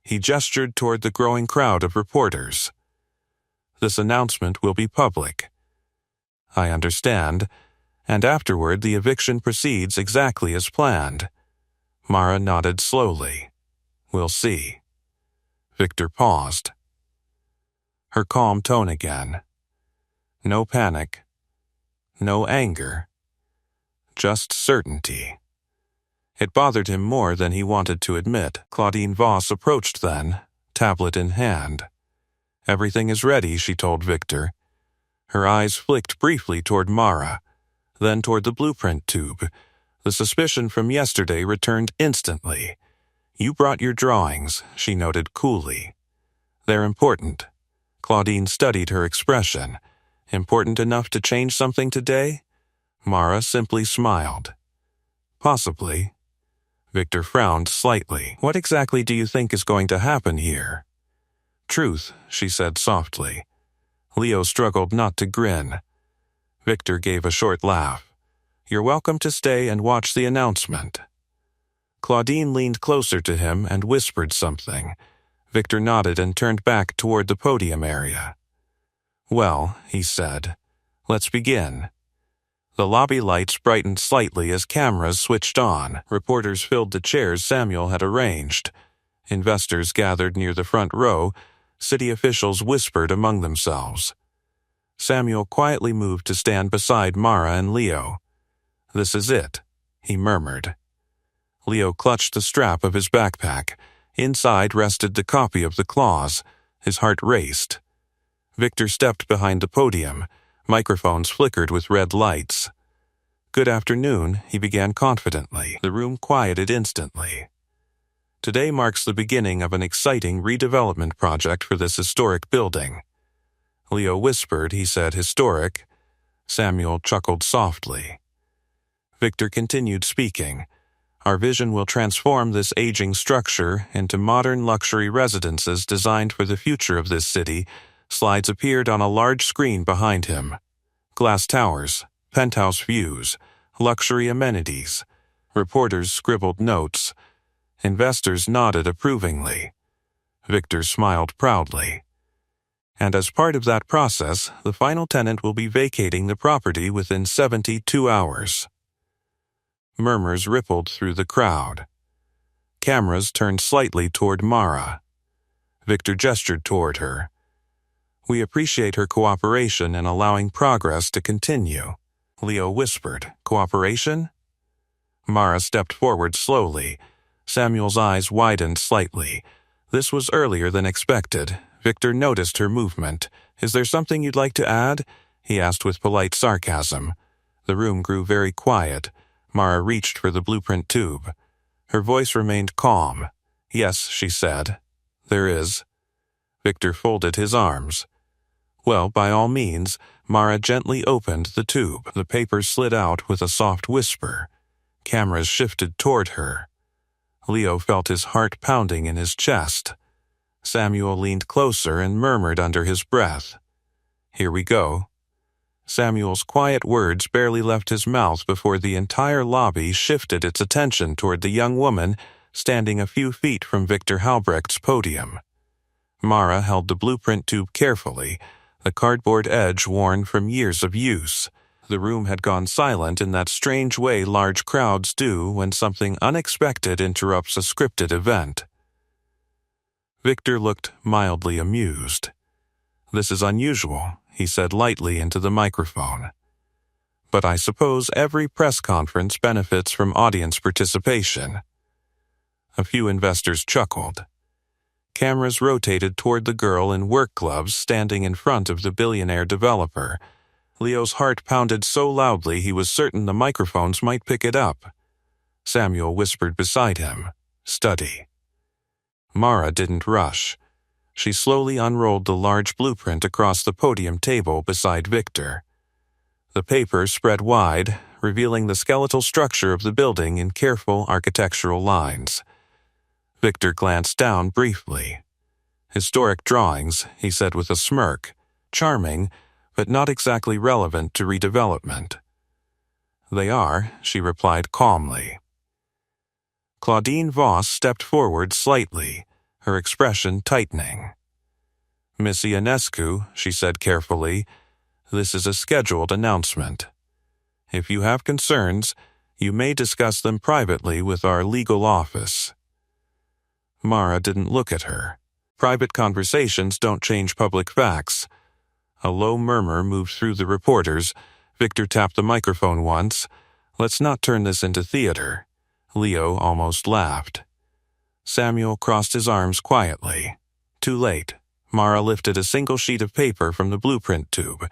Speaker 1: He gestured toward the growing crowd of reporters. "This announcement will be public." "I understand. And afterward the eviction proceeds exactly as planned." Mara nodded slowly. "We'll see." Victor paused. Her calm tone again. No panic. No anger. Just certainty. It bothered him more than he wanted to admit. Claudine Voss approached then, tablet in hand. "Everything is ready," she told Victor. Her eyes flicked briefly toward Mara, then toward the blueprint tube. The suspicion from yesterday returned instantly. "You brought your drawings," she noted coolly. "They're important." Claudine studied her expression. "Important enough to change something today?" Mara simply smiled. "Possibly." Victor frowned slightly. "What exactly do you think is going to happen here?" "Truth," she said softly. Leo struggled not to grin. Victor gave a short laugh. "You're welcome to stay and watch the announcement." Claudine leaned closer to him and whispered something. Victor nodded and turned back toward the podium area. "Well," he said, "let's begin." The lobby lights brightened slightly as cameras switched on. Reporters filled the chairs Samuel had arranged. Investors gathered near the front row. City officials whispered among themselves. Samuel quietly moved to stand beside Mara and Leo. "This is it," he murmured. Leo clutched the strap of his backpack. Inside rested the copy of the clause. His heart raced. Victor stepped behind the podium. Microphones flickered with red lights. "Good afternoon," he began confidently. The room quieted instantly. "Today marks the beginning of an exciting redevelopment project for this historic building." Leo whispered, he said historic. Samuel chuckled softly. Victor continued speaking. Our vision will transform this aging structure into modern luxury residences designed for the future of this city. Slides appeared on a large screen behind him. Glass towers, penthouse views, luxury amenities. Reporters scribbled notes. Investors nodded approvingly. Victor smiled proudly. And as part of that process, the final tenant will be vacating the property within 72 hours. Murmurs rippled through the crowd. Cameras turned slightly toward Mara. Victor gestured toward her. We appreciate her cooperation in allowing progress to continue. Leo whispered, Cooperation? Mara stepped forward slowly. Samuel's eyes widened slightly. This was earlier than expected. Victor noticed her movement. Is there something you'd like to add? He asked with polite sarcasm. The room grew very quiet. Mara reached for the blueprint tube. Her voice remained calm. Yes, she said. There is. Victor folded his arms. Well, by all means. Mara gently opened the tube. The paper slid out with a soft whisper. Cameras shifted toward her. Leo felt his heart pounding in his chest. Samuel leaned closer and murmured under his breath. Here we go. Samuel's quiet words barely left his mouth before the entire lobby shifted its attention toward the young woman standing a few feet from Victor Halbrecht's podium. Mara held the blueprint tube carefully, the cardboard edge worn from years of use. The room had gone silent in that strange way large crowds do when something unexpected interrupts a scripted event. Victor looked mildly amused. This is unusual, he said lightly into the microphone. But I suppose every press conference benefits from audience participation. A few investors chuckled. Cameras rotated toward the girl in work gloves standing in front of the billionaire developer. Leo's heart pounded so loudly he was certain the microphones might pick it up. Samuel whispered beside him, Study. Mara didn't rush. She slowly unrolled the large blueprint across the podium table beside Victor. The paper spread wide, revealing the skeletal structure of the building in careful architectural lines. Victor glanced down briefly. Historic drawings, he said with a smirk. Charming, but not exactly relevant to redevelopment. They are, she replied calmly. Claudine Voss stepped forward slightly, her expression tightening. Miss Ionescu, she said carefully, this is a scheduled announcement. If you have concerns, you may discuss them privately with our legal office. Mara didn't look at her. Private conversations don't change public facts. A low murmur moved through the reporters. Victor tapped the microphone once. Let's not turn this into theater. Leo almost laughed. Samuel crossed his arms quietly. Too late. Mara lifted a single sheet of paper from the blueprint tube.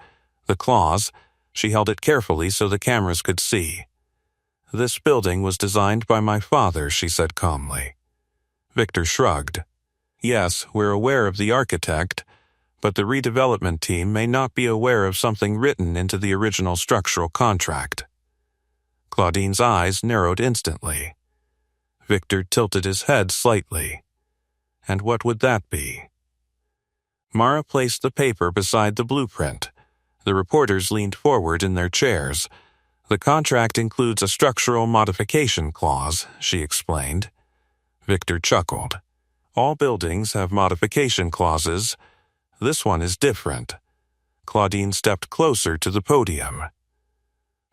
Speaker 1: The clause. She held it carefully so the cameras could see. This building was designed by my father, she said calmly. Victor shrugged. Yes, we're aware of the architect, but the redevelopment team may not be aware of something written into the original structural contract. Claudine's eyes narrowed instantly. Victor tilted his head slightly. And what would that be? Mara placed the paper beside the blueprint. The reporters leaned forward in their chairs. The contract includes a structural modification clause, she explained. Victor chuckled. All buildings have modification clauses. This one is different. Claudine stepped closer to the podium.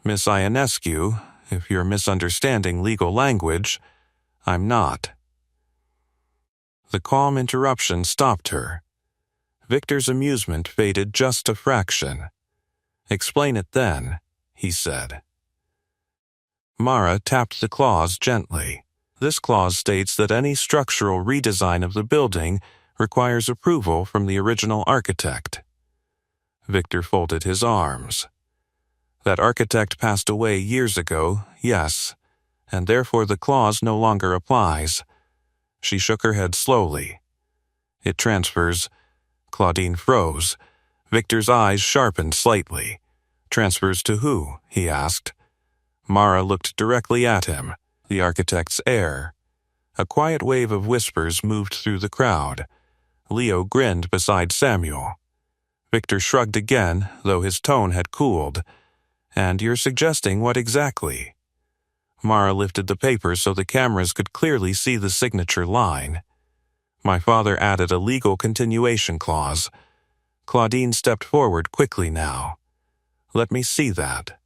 Speaker 1: Miss Ionescu, if you're misunderstanding legal language, I'm not. The calm interruption stopped her. Victor's amusement faded just a fraction. Explain it then, he said. Mara tapped the clause gently. This clause states that any structural redesign of the building requires approval from the original architect. Victor folded his arms. That architect passed away years ago, yes, and therefore the clause no longer applies. She shook her head slowly. It transfers. Claudine froze. Victor's eyes sharpened slightly. Transfers to who? He asked. Mara looked directly at him, the architect's heir. A quiet wave of whispers moved through the crowd. Leo grinned beside Samuel. Victor shrugged again, though his tone had cooled. And you're suggesting what exactly? Mara lifted the paper so the cameras could clearly see the signature line. My father added a legal continuation clause. Claudine stepped forward quickly now. Let me see that.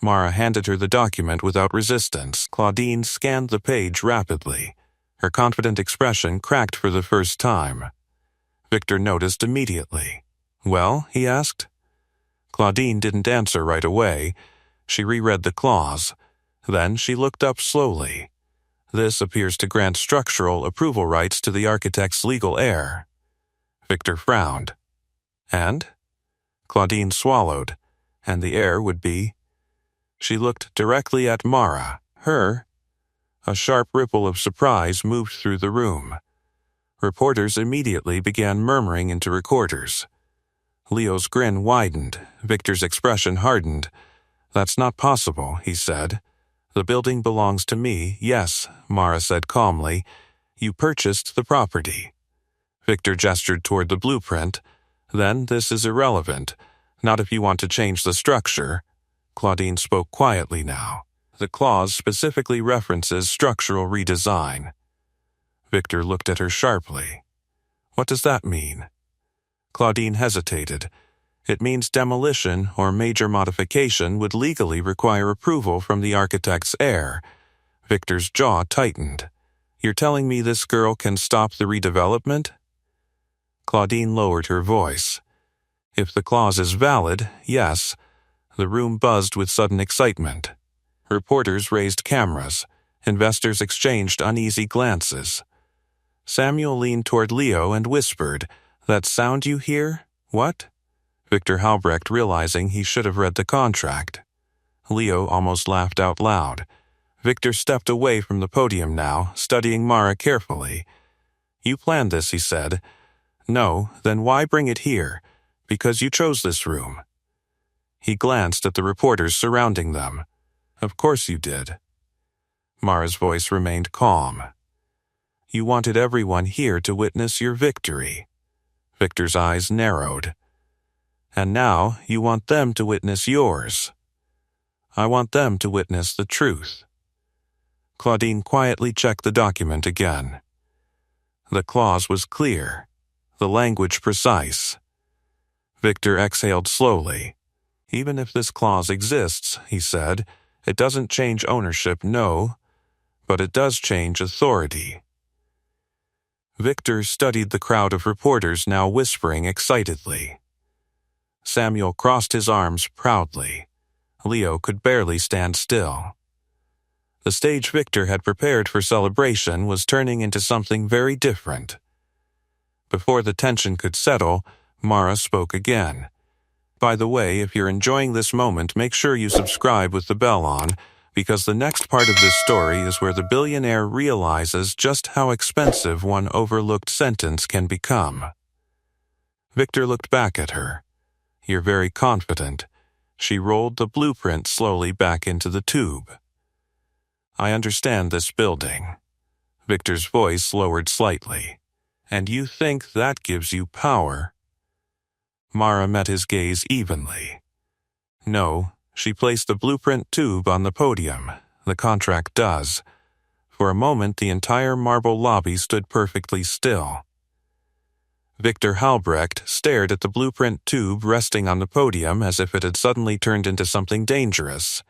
Speaker 1: Mara handed her the document without resistance. Claudine scanned the page rapidly. Her confident expression cracked for the first time. Victor noticed immediately. Well, he asked. Claudine didn't answer right away. She reread the clause. Then she looked up slowly. This appears to grant structural approval rights to the architect's legal heir. Victor frowned. And? Claudine swallowed. And the heir would be? She looked directly at Mara. Her? A sharp ripple of surprise moved through the room. Reporters immediately began murmuring into recorders. Leo's grin widened. Victor's expression hardened. That's not possible, he said. The building belongs to me, yes, Mara said calmly. You purchased the property. Victor gestured toward the blueprint. Then this is irrelevant. Not if you want to change the structure. Claudine spoke quietly now. The clause specifically references structural redesign. Victor looked at her sharply. What does that mean? Claudine hesitated. It means demolition or major modification would legally require approval from the architect's heir. Victor's jaw tightened. You're telling me this girl can stop the redevelopment? Claudine lowered her voice. If the clause is valid, yes. The room buzzed with sudden excitement. Reporters raised cameras. Investors exchanged uneasy glances. Samuel leaned toward Leo and whispered, That sound you hear? What? Victor Halbrecht realizing he should have read the contract. Leo almost laughed out loud. Victor stepped away from the podium now, studying Mara carefully. You planned this, he said. No, then why bring it here? Because you chose this room. He glanced at the reporters surrounding them. Of course you did. Mara's voice remained calm. You wanted everyone here to witness your victory. Victor's eyes narrowed. And now you want them to witness yours. I want them to witness the truth. Claudine quietly checked the document again. The clause was clear, the language precise. Victor exhaled slowly. Even if this clause exists, he said, it doesn't change ownership, no, but it does change authority. Victor studied the crowd of reporters now whispering excitedly. Samuel crossed his arms proudly. Leo could barely stand still. The stage Victor had prepared for celebration was turning into something very different. Before the tension could settle, Mara spoke again. By the way, if you're enjoying this moment, make sure you subscribe with the bell on, because the next part of this story is where the billionaire realizes just how expensive one overlooked sentence can become. Victor looked back at her. You're very confident. She rolled the blueprint slowly back into the tube. I understand this building. Victor's voice lowered slightly. And you think that gives you power? Mara met his gaze evenly. No, she placed the blueprint tube on the podium. The contract does. For a moment, the entire marble lobby stood perfectly still. Victor Halbrecht stared at the blueprint tube resting on the podium as if it had suddenly turned into something dangerous.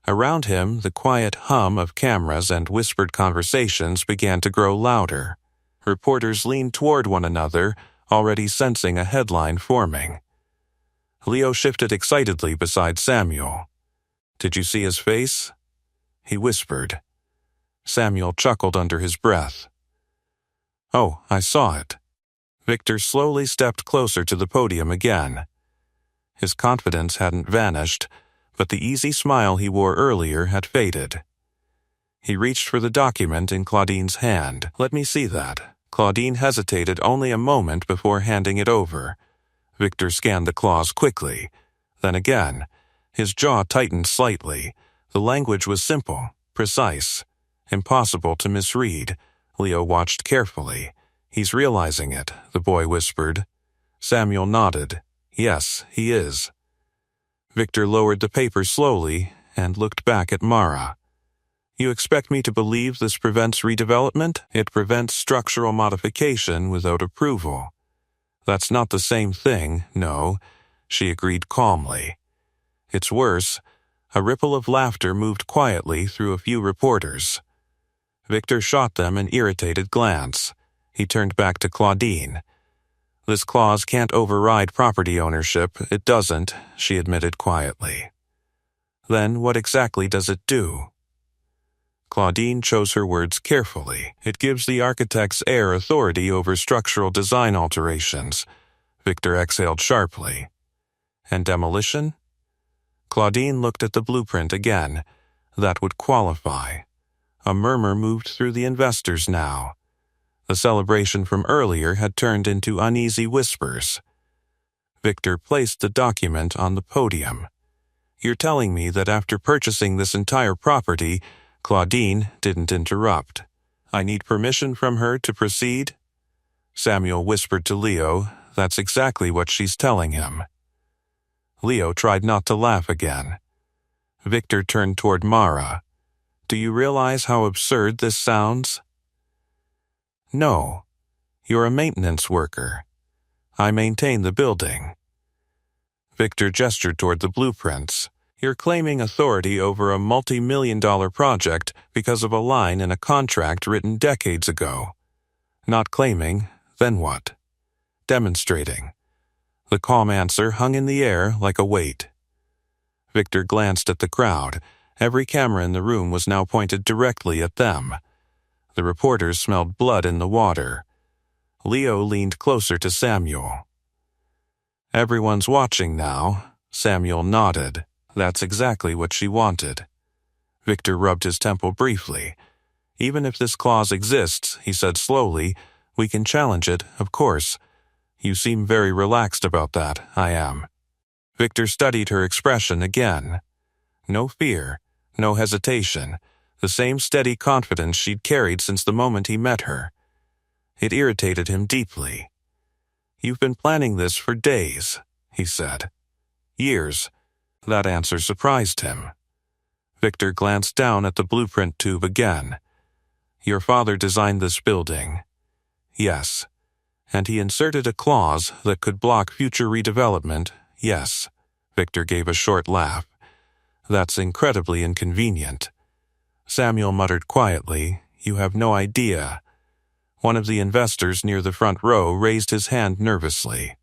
Speaker 1: Around him, the quiet hum of cameras and whispered conversations began to grow louder. Reporters leaned toward one another, already sensing a headline forming. Leo shifted excitedly beside Samuel. Did you see his face? He whispered. Samuel chuckled under his breath. Oh, I saw it. Victor slowly stepped closer to the podium again. His confidence hadn't vanished, but the easy smile he wore earlier had faded. He reached for the document in Claudine's hand. Let me see that. Claudine hesitated only a moment before handing it over. Victor scanned the clause quickly. Then again, his jaw tightened slightly. The language was simple, precise, impossible to misread. Leo watched carefully. "He's realizing it," the boy whispered. Samuel nodded. "Yes, he is." Victor lowered the paper slowly and looked back at Mara. "You expect me to believe this prevents redevelopment? It prevents structural modification without approval." "That's not the same thing, no," she agreed calmly. "It's worse." A ripple of laughter moved quietly through a few reporters. Victor shot them an irritated glance. He turned back to Claudine. "This clause can't override property ownership. It doesn't," she admitted quietly. "Then what exactly does it do?" Claudine chose her words carefully. "It gives the architect's heir authority over structural design alterations." Victor exhaled sharply. "And demolition?" Claudine looked at the blueprint again. "That would qualify." A murmur moved through the investors now. The celebration from earlier had turned into uneasy whispers. Victor placed the document on the podium. "You're telling me that after purchasing this entire property," Claudine didn't interrupt, "I need permission from her to proceed?" Samuel whispered to Leo, "That's exactly what she's telling him." Leo tried not to laugh again. Victor turned toward Mara. "Do you realize how absurd this sounds?" "No. You're a maintenance worker. I maintain the building." Victor gestured toward the blueprints. "You're claiming authority over a multi-million-dollar project because of a line in a contract written decades ago. Not claiming, then what? Demonstrating." The calm answer hung in the air like a weight. Victor glanced at the crowd. Every camera in the room was now pointed directly at them. The reporters smelled blood in the water. Leo leaned closer to Samuel. "Everyone's watching now." Samuel nodded. "That's exactly what she wanted." Victor rubbed his temple briefly. "Even if this clause exists," he said slowly, "we can challenge it, of course. You seem very relaxed about that." "I am." Victor studied her expression again. No fear, no hesitation, the same steady confidence she'd carried since the moment he met her. It irritated him deeply. "You've been planning this for days," he said. "Years." That answer surprised him. Victor glanced down at the blueprint tube again. "Your father designed this building." "Yes." "And he inserted a clause that could block future redevelopment." "Yes." Victor gave a short laugh. "That's incredibly inconvenient." Samuel muttered quietly, "You have no idea." One of the investors near the front row raised his hand nervously.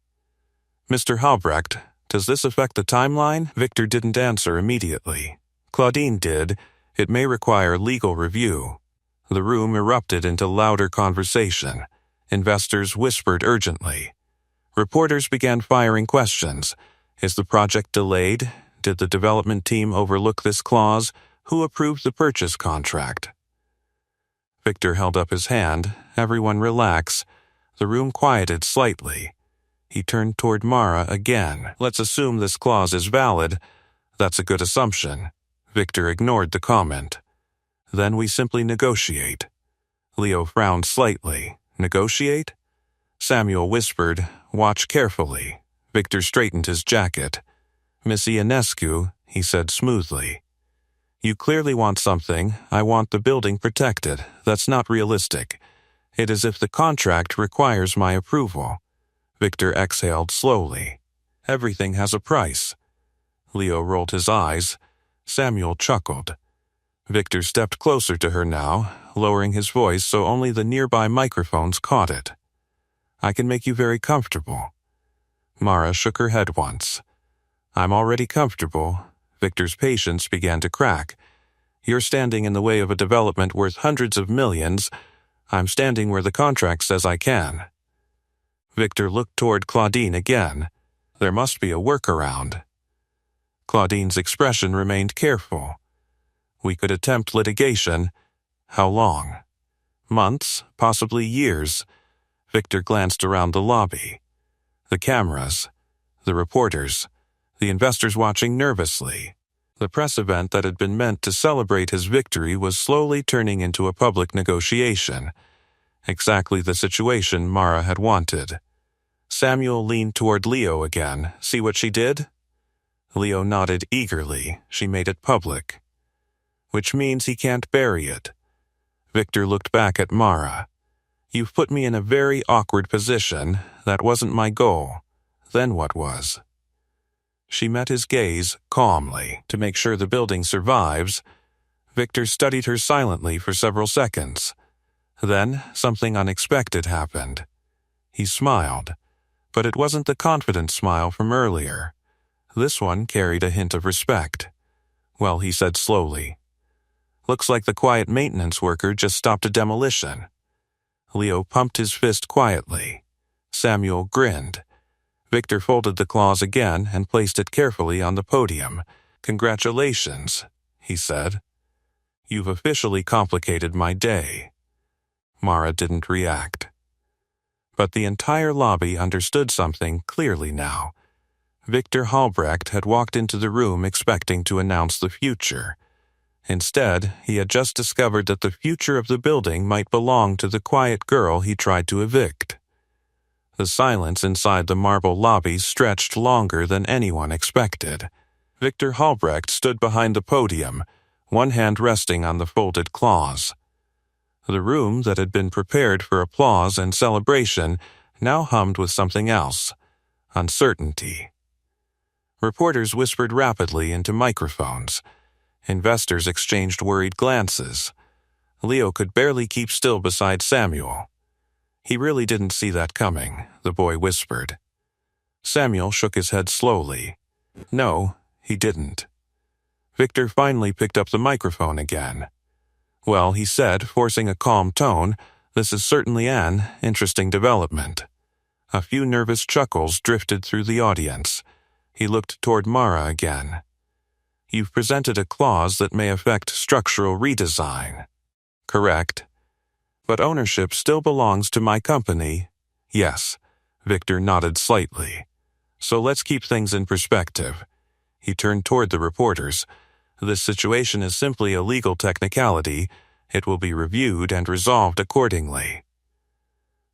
Speaker 1: "Mr. Halbrecht, does this affect the timeline?" Victor didn't answer immediately. Claudine did. "It may require legal review." The room erupted into louder conversation. Investors whispered urgently. Reporters began firing questions. Is the project delayed? Did the development team overlook this clause? Who approved the purchase contract? Victor held up his hand. "Everyone relax." The room quieted slightly. He turned toward Mara again. "Let's assume this clause is valid." "That's a good assumption." Victor ignored the comment. "Then we simply negotiate." Leo frowned slightly. "Negotiate?" Samuel whispered, "Watch carefully." Victor straightened his jacket. "Miss Ionescu," he said smoothly. "You clearly want something. I want the building protected. That's not realistic. It is if the contract requires my approval." Victor exhaled slowly. "Everything has a price." Leo rolled his eyes. Samuel chuckled. Victor stepped closer to her now, lowering his voice so only the nearby microphones caught it. "I can make you very comfortable." Mara shook her head once. "I'm already comfortable." Victor's patience began to crack. "You're standing in the way of a development worth hundreds of millions. I'm standing where the contract says I can." Victor looked toward Claudine again. There must be a workaround. Claudine's expression remained careful. "We could attempt litigation." "How long?" "Months, possibly years." Victor glanced around the lobby. The cameras, the reporters, the investors watching nervously. The press event that had been meant to celebrate his victory was slowly turning into a public negotiation. Exactly the situation Mara had wanted. Samuel leaned toward Leo again. See what she did? Leo nodded eagerly. She made it public. Which means he can't bury it. Victor looked back at Mara. You've put me in a very awkward position. That wasn't my goal. Then what was? She met his gaze calmly. To make sure the building survives, Victor studied her silently for several seconds. Then something unexpected happened. He smiled, but it wasn't the confident smile from earlier. This one carried a hint of respect. Well, he said slowly, looks like the quiet maintenance worker just stopped a demolition. Leo pumped his fist quietly. Samuel grinned. Victor folded the claws again and placed it carefully on the podium. Congratulations, he said. You've officially complicated my day. Mara didn't react. But the entire lobby understood something clearly now. Victor Halbrecht had walked into the room expecting to announce the future. Instead, he had just discovered that the future of the building might belong to the quiet girl he tried to evict. The silence inside the marble lobby stretched longer than anyone expected. Victor Halbrecht stood behind the podium, one hand resting on the folded claws. The room that had been prepared for applause and celebration now hummed with something else: uncertainty. Reporters whispered rapidly into microphones. Investors exchanged worried glances. Leo could barely keep still beside Samuel. He really didn't see that coming, the boy whispered. Samuel shook his head slowly. No, he didn't. Victor finally picked up the microphone again. Well, he said, forcing a calm tone, this is certainly an interesting development. A few nervous chuckles drifted through the audience. He looked toward Mara again. You've presented a clause that may affect structural redesign. Correct. But ownership still belongs to my company. Yes, Victor nodded slightly. So let's keep things in perspective. He turned toward the reporters. This situation is simply a legal technicality. It will be reviewed and resolved accordingly.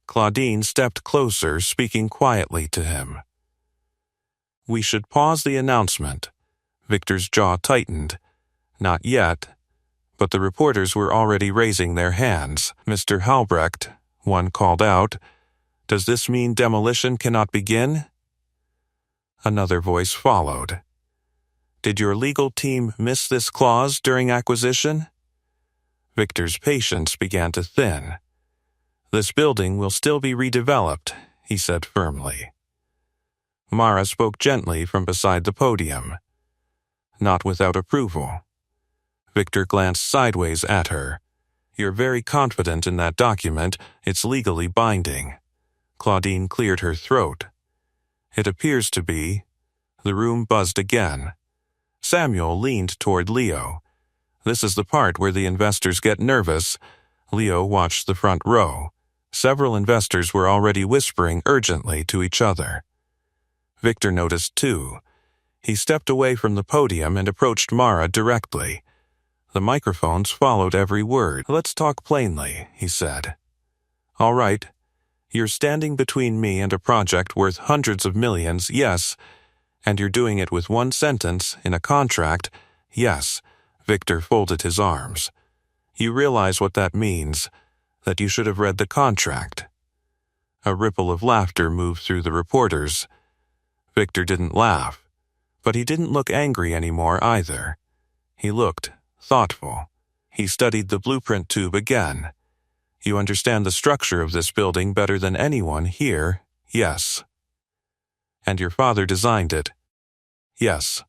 Speaker 1: Claudine stepped closer, speaking quietly to him. We should pause the announcement. Victor's jaw tightened. Not yet. But the reporters were already raising their hands. Mr. Halbrecht, one called out, does this mean demolition cannot begin? Another voice followed. Did your legal team miss this clause during acquisition? Victor's patience began to thin. This building will still be redeveloped, he said firmly. Mara spoke gently from beside the podium. Not without approval. Victor glanced sideways at her. You're very confident in that document. It's legally binding. Claudine cleared her throat. It appears to be. The room buzzed again. Samuel leaned toward Leo. This is the part where the investors get nervous. Leo watched the front row. Several investors were already whispering urgently to each other. Victor noticed too. He stepped away from the podium and approached Mara directly. The microphones followed every word. Let's talk plainly, he said. All right. You're standing between me and a project worth hundreds of millions, yes. And you're doing it with one sentence in a contract, yes. Victor folded his arms. You realize what that means, that you should have read the contract. A ripple of laughter moved through the reporters. Victor didn't laugh, but he didn't look angry anymore either. He looked thoughtful. He studied the blueprint tube again. You understand the structure of this building better than anyone here, yes. And your father designed it, yes.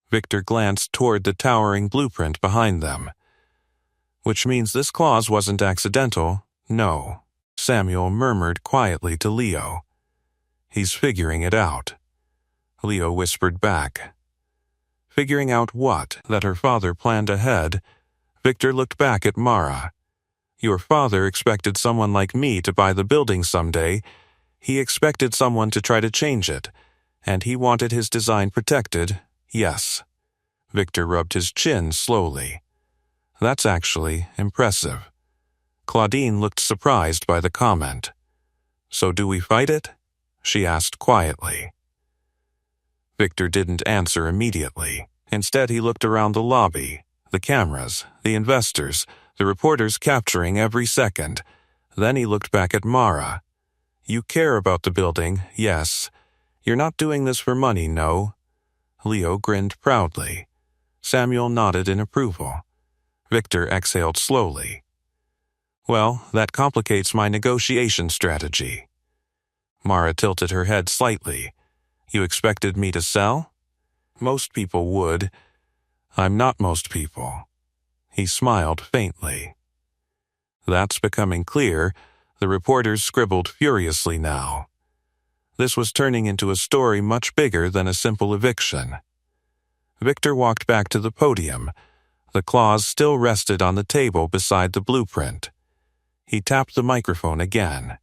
Speaker 1: Victor glanced toward the towering blueprint behind them. Which means this clause wasn't accidental, no. Samuel murmured quietly to Leo. He's figuring it out. Leo whispered back. Figuring out what? That her father planned ahead. Victor looked back at Mara. Your father expected someone like me to buy the building someday. He expected someone to try to change it. And he wanted his design protected, yes. Victor rubbed his chin slowly. That's actually impressive. Claudine looked surprised by the comment. So do we fight it? She asked quietly. Victor didn't answer immediately. Instead, he looked around the lobby, the cameras, the investors, the reporters capturing every second. Then he looked back at Mara. You care about the building, yes. You're not doing this for money, no? Leo grinned proudly. Samuel nodded in approval. Victor exhaled slowly. Well, that complicates my negotiation strategy. Mara tilted her head slightly. You expected me to sell? Most people would. I'm not most people. He smiled faintly. That's becoming clear. The reporters scribbled furiously now. This was turning into a story much bigger than a simple eviction. Victor walked back to the podium. The claws still rested on the table beside the blueprint. He tapped the microphone again.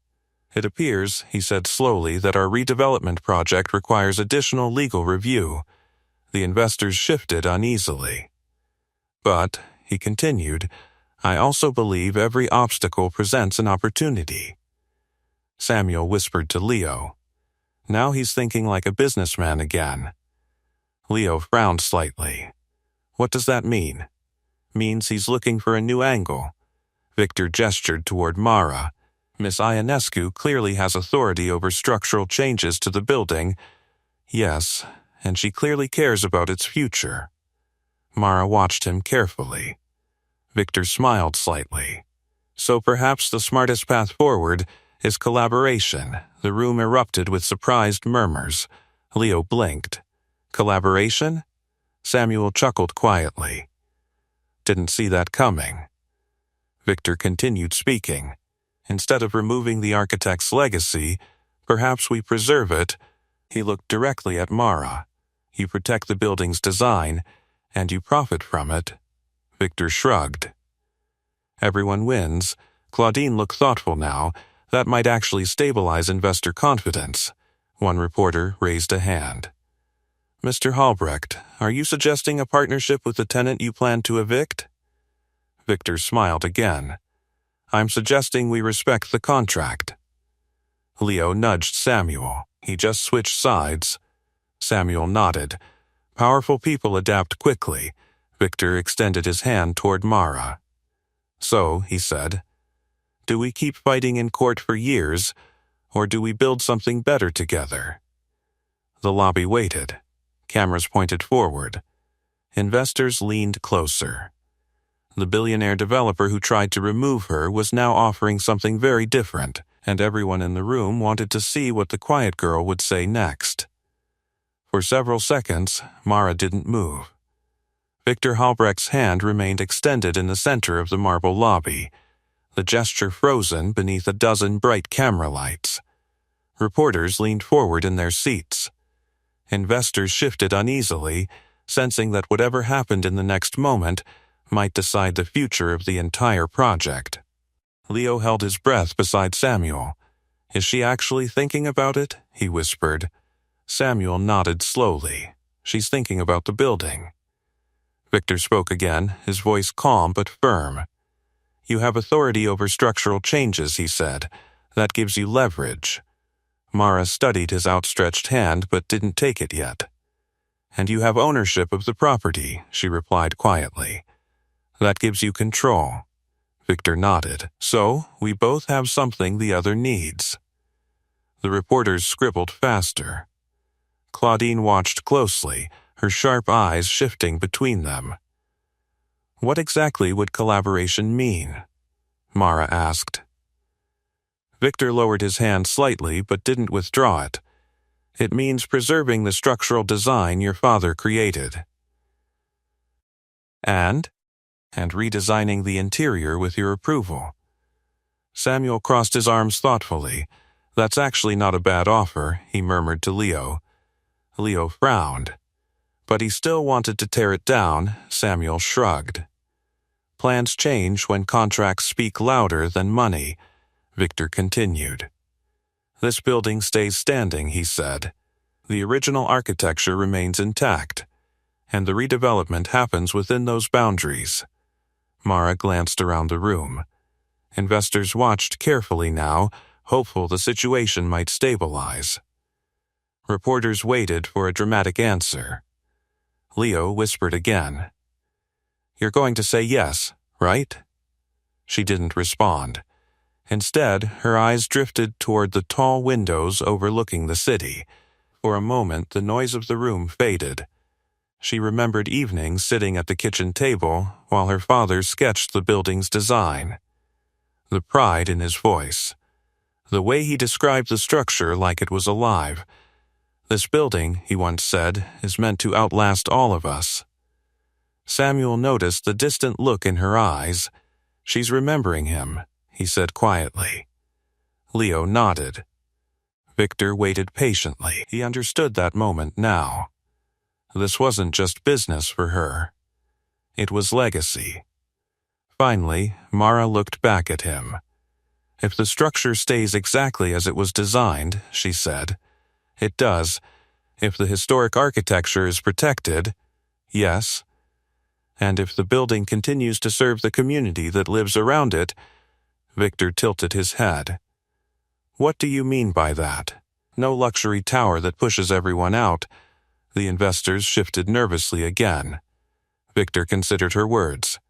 Speaker 1: It appears, he said slowly, that our redevelopment project requires additional legal review. The investors shifted uneasily. But, he continued, I also believe every obstacle presents an opportunity. Samuel whispered to Leo. Now he's thinking like a businessman again. Leo frowned slightly. What does that mean? Means he's looking for a new angle. Victor gestured toward Mara. Miss Ionescu clearly has authority over structural changes to the building. Yes, and she clearly cares about its future. Mara watched him carefully. Victor smiled slightly. So perhaps the smartest path forward is collaboration. The room erupted with surprised murmurs. Leo blinked. Collaboration? Samuel chuckled quietly. Didn't see that coming. Victor continued speaking. Instead of removing the architect's legacy, perhaps we preserve it. He looked directly at Mara. You protect the building's design, and you profit from it. Victor shrugged. Everyone wins. Claudine looked thoughtful now. That might actually stabilize investor confidence. One reporter raised a hand. Mr. Halbrecht, are you suggesting a partnership with the tenant you plan to evict? Victor smiled again. I'm suggesting we respect the contract. Leo nudged Samuel. He just switched sides. Samuel nodded. Powerful people adapt quickly. Victor extended his hand toward Mara. So, he said, do we keep fighting in court for years, or do we build something better together? The lobby waited. Cameras pointed forward. Investors leaned closer. The billionaire developer who tried to remove her was now offering something very different, and everyone in the room wanted to see what the quiet girl would say next. For several seconds, Mara didn't move. Victor Halbrecht's hand remained extended in the center of the marble lobby, the gesture frozen beneath a dozen bright camera lights. Reporters leaned forward in their seats. Investors shifted uneasily, sensing that whatever happened in the next moment might decide the future of the entire project. Leo held his breath beside Samuel. Is she actually thinking about it? He whispered. Samuel nodded slowly. She's thinking about the building. Victor spoke again, his voice calm but firm. You have authority over structural changes, he said. That gives you leverage. Mara studied his outstretched hand but didn't take it yet. And you have ownership of the property, she replied quietly. That gives you control. Victor nodded. So, we both have something the other needs. The reporters scribbled faster. Claudine watched closely, her sharp eyes shifting between them. What exactly would collaboration mean? Mara asked. Victor lowered his hand slightly but didn't withdraw it. It means preserving the structural design your father created. And redesigning the interior with your approval. Samuel crossed his arms thoughtfully. That's actually not a bad offer, he murmured to Leo. Leo frowned. But he still wanted to tear it down. Samuel shrugged. Plans change when contracts speak louder than money, Victor continued. This building stays standing, he said. The original architecture remains intact, and the redevelopment happens within those boundaries. Mara glanced around the room. Investors watched carefully now, hopeful the situation might stabilize. Reporters waited for a dramatic answer. Leo whispered again. "You're going to say yes, right?" She didn't respond. Instead, her eyes drifted toward the tall windows overlooking the city. For a moment, the noise of the room faded. She remembered evenings sitting at the kitchen table while her father sketched the building's design. The pride in his voice. The way he described the structure like it was alive. "This building," he once said, "is meant to outlast all of us." Samuel noticed the distant look in her eyes. "She's remembering him," he said quietly. Leo nodded. Victor waited patiently. He understood that moment now. This wasn't just business for her. It was legacy. Finally, Mara looked back at him. "If the structure stays exactly as it was designed," she said, "it does. If the historic architecture is protected, yes. And if the building continues to serve the community that lives around it," Victor tilted his head. "What do you mean by that? No luxury tower that pushes everyone out." The investors shifted nervously again. Victor considered her words.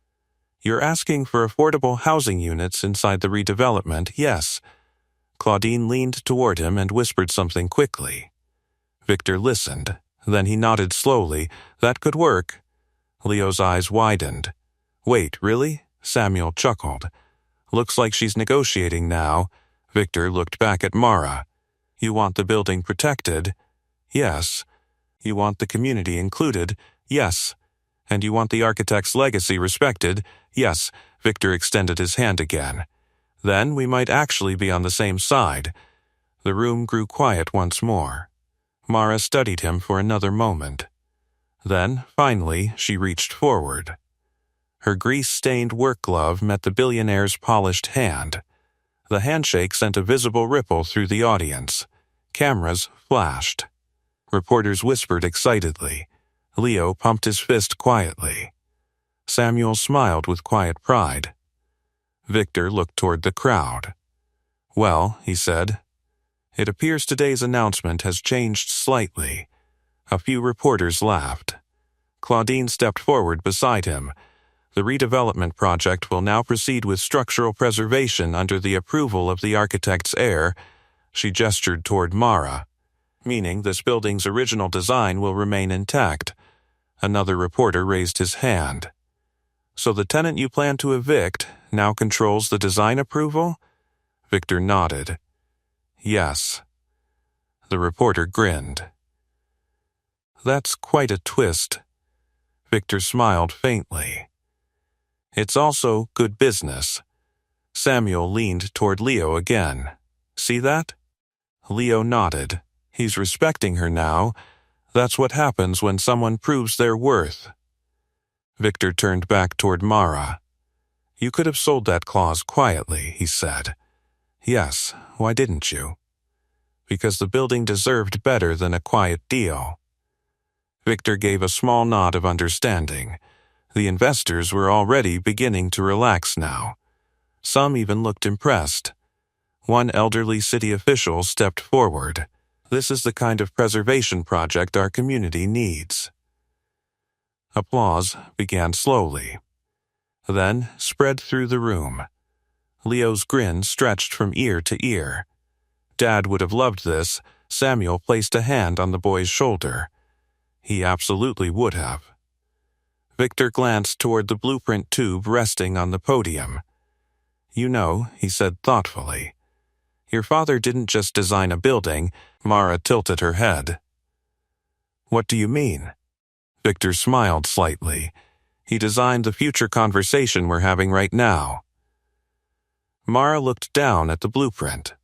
Speaker 1: "You're asking for affordable housing units inside the redevelopment, yes." Claudine leaned toward him and whispered something quickly. Victor listened. Then he nodded slowly. "That could work." Leo's eyes widened. "Wait, really?" Samuel chuckled. "Looks like she's negotiating now." Victor looked back at Mara. "You want the building protected?" "Yes." "You want the community included?" "Yes." "And you want the architect's legacy respected?" "Yes." Victor extended his hand again. "Then we might actually be on the same side." The room grew quiet once more. Mara studied him for another moment. Then, finally, she reached forward. Her grease-stained work glove met the billionaire's polished hand. The handshake sent a visible ripple through the audience. Cameras flashed. Reporters whispered excitedly. Leo pumped his fist quietly. Samuel smiled with quiet pride. Victor looked toward the crowd. "Well," he said, "it appears today's announcement has changed slightly." A few reporters laughed. Claudine stepped forward beside him. "The redevelopment project will now proceed with structural preservation under the approval of the architect's heir." She gestured toward Mara. "Meaning this building's original design will remain intact." Another reporter raised his hand. "So the tenant you plan to evict now controls the design approval?" Victor nodded. "Yes." The reporter grinned. "That's quite a twist." Victor smiled faintly. "It's also good business." Samuel leaned toward Leo again. "See that?" Leo nodded. He's respecting her now. That's what happens when someone proves their worth. Victor turned back toward Mara. "You could have sold that clause quietly," he said. "Yes, why didn't you?" "Because the building deserved better than a quiet deal." Victor gave a small nod of understanding. The investors were already beginning to relax now. Some even looked impressed. One elderly city official stepped forward. "This is the kind of preservation project our community needs." Applause began slowly, then spread through the room. Leo's grin stretched from ear to ear. Dad would have loved this. Samuel placed a hand on the boy's shoulder. He absolutely would have. Victor glanced toward the blueprint tube resting on the podium. "You know," he said thoughtfully, "your father didn't just design a building." Mara tilted her head. "What do you mean?" Victor smiled slightly. "He designed the future conversation we're having right now." Mara looked down at the blueprint.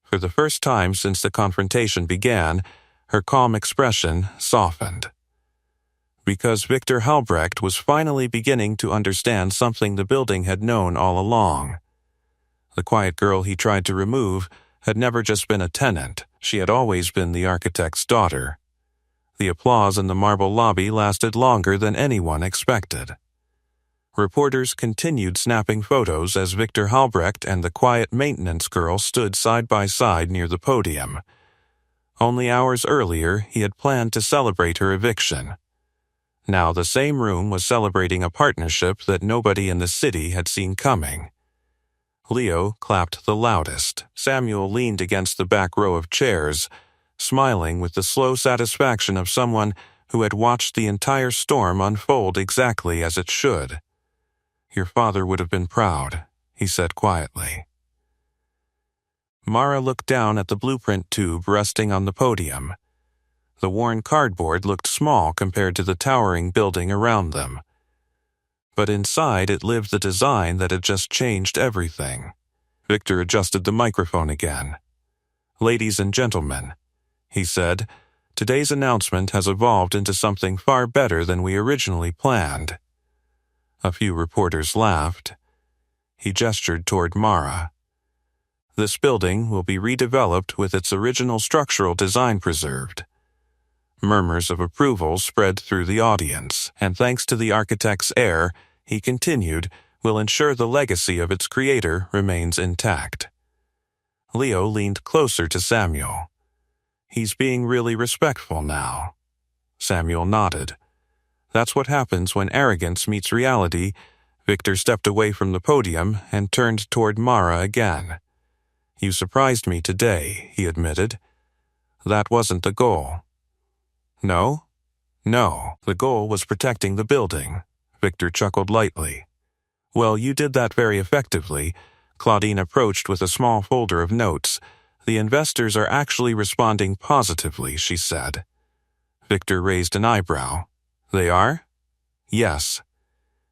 Speaker 1: For the first time since the confrontation began, her calm expression softened. Because Victor Halbrecht was finally beginning to understand something the building had known all along. The quiet girl he tried to remove had never just been a tenant. She had always been the architect's daughter. The applause in the marble lobby lasted longer than anyone expected. Reporters continued snapping photos as Victor Halbrecht and the quiet maintenance girl stood side by side near the podium. Only hours earlier, he had planned to celebrate her eviction. Now the same room was celebrating a partnership that nobody in the city had seen coming. Leo clapped the loudest. Samuel leaned against the back row of chairs, smiling with the slow satisfaction of someone who had watched the entire storm unfold exactly as it should. "Your father would have been proud," he said quietly. Mara looked down at the blueprint tube resting on the podium. The worn cardboard looked small compared to the towering building around them. But inside it lived the design that had just changed everything. Victor adjusted the microphone again. "Ladies and gentlemen," he said, "today's announcement has evolved into something far better than we originally planned." A few reporters laughed. He gestured toward Mara. "This building will be redeveloped with its original structural design preserved." Murmurs of approval spread through the audience, and thanks to the architect's heir, he continued, will ensure the legacy of its creator remains intact. Leo leaned closer to Samuel. "He's being really respectful now." Samuel nodded. "That's what happens when arrogance meets reality." Victor stepped away from the podium and turned toward Mara again. "You surprised me today," he admitted. "That wasn't the goal." "No? No, the goal was protecting the building." Victor chuckled lightly. "Well, you did that very effectively." Claudine approached with a small folder of notes. "The investors are actually responding positively," she said. Victor raised an eyebrow. "They are?" "Yes.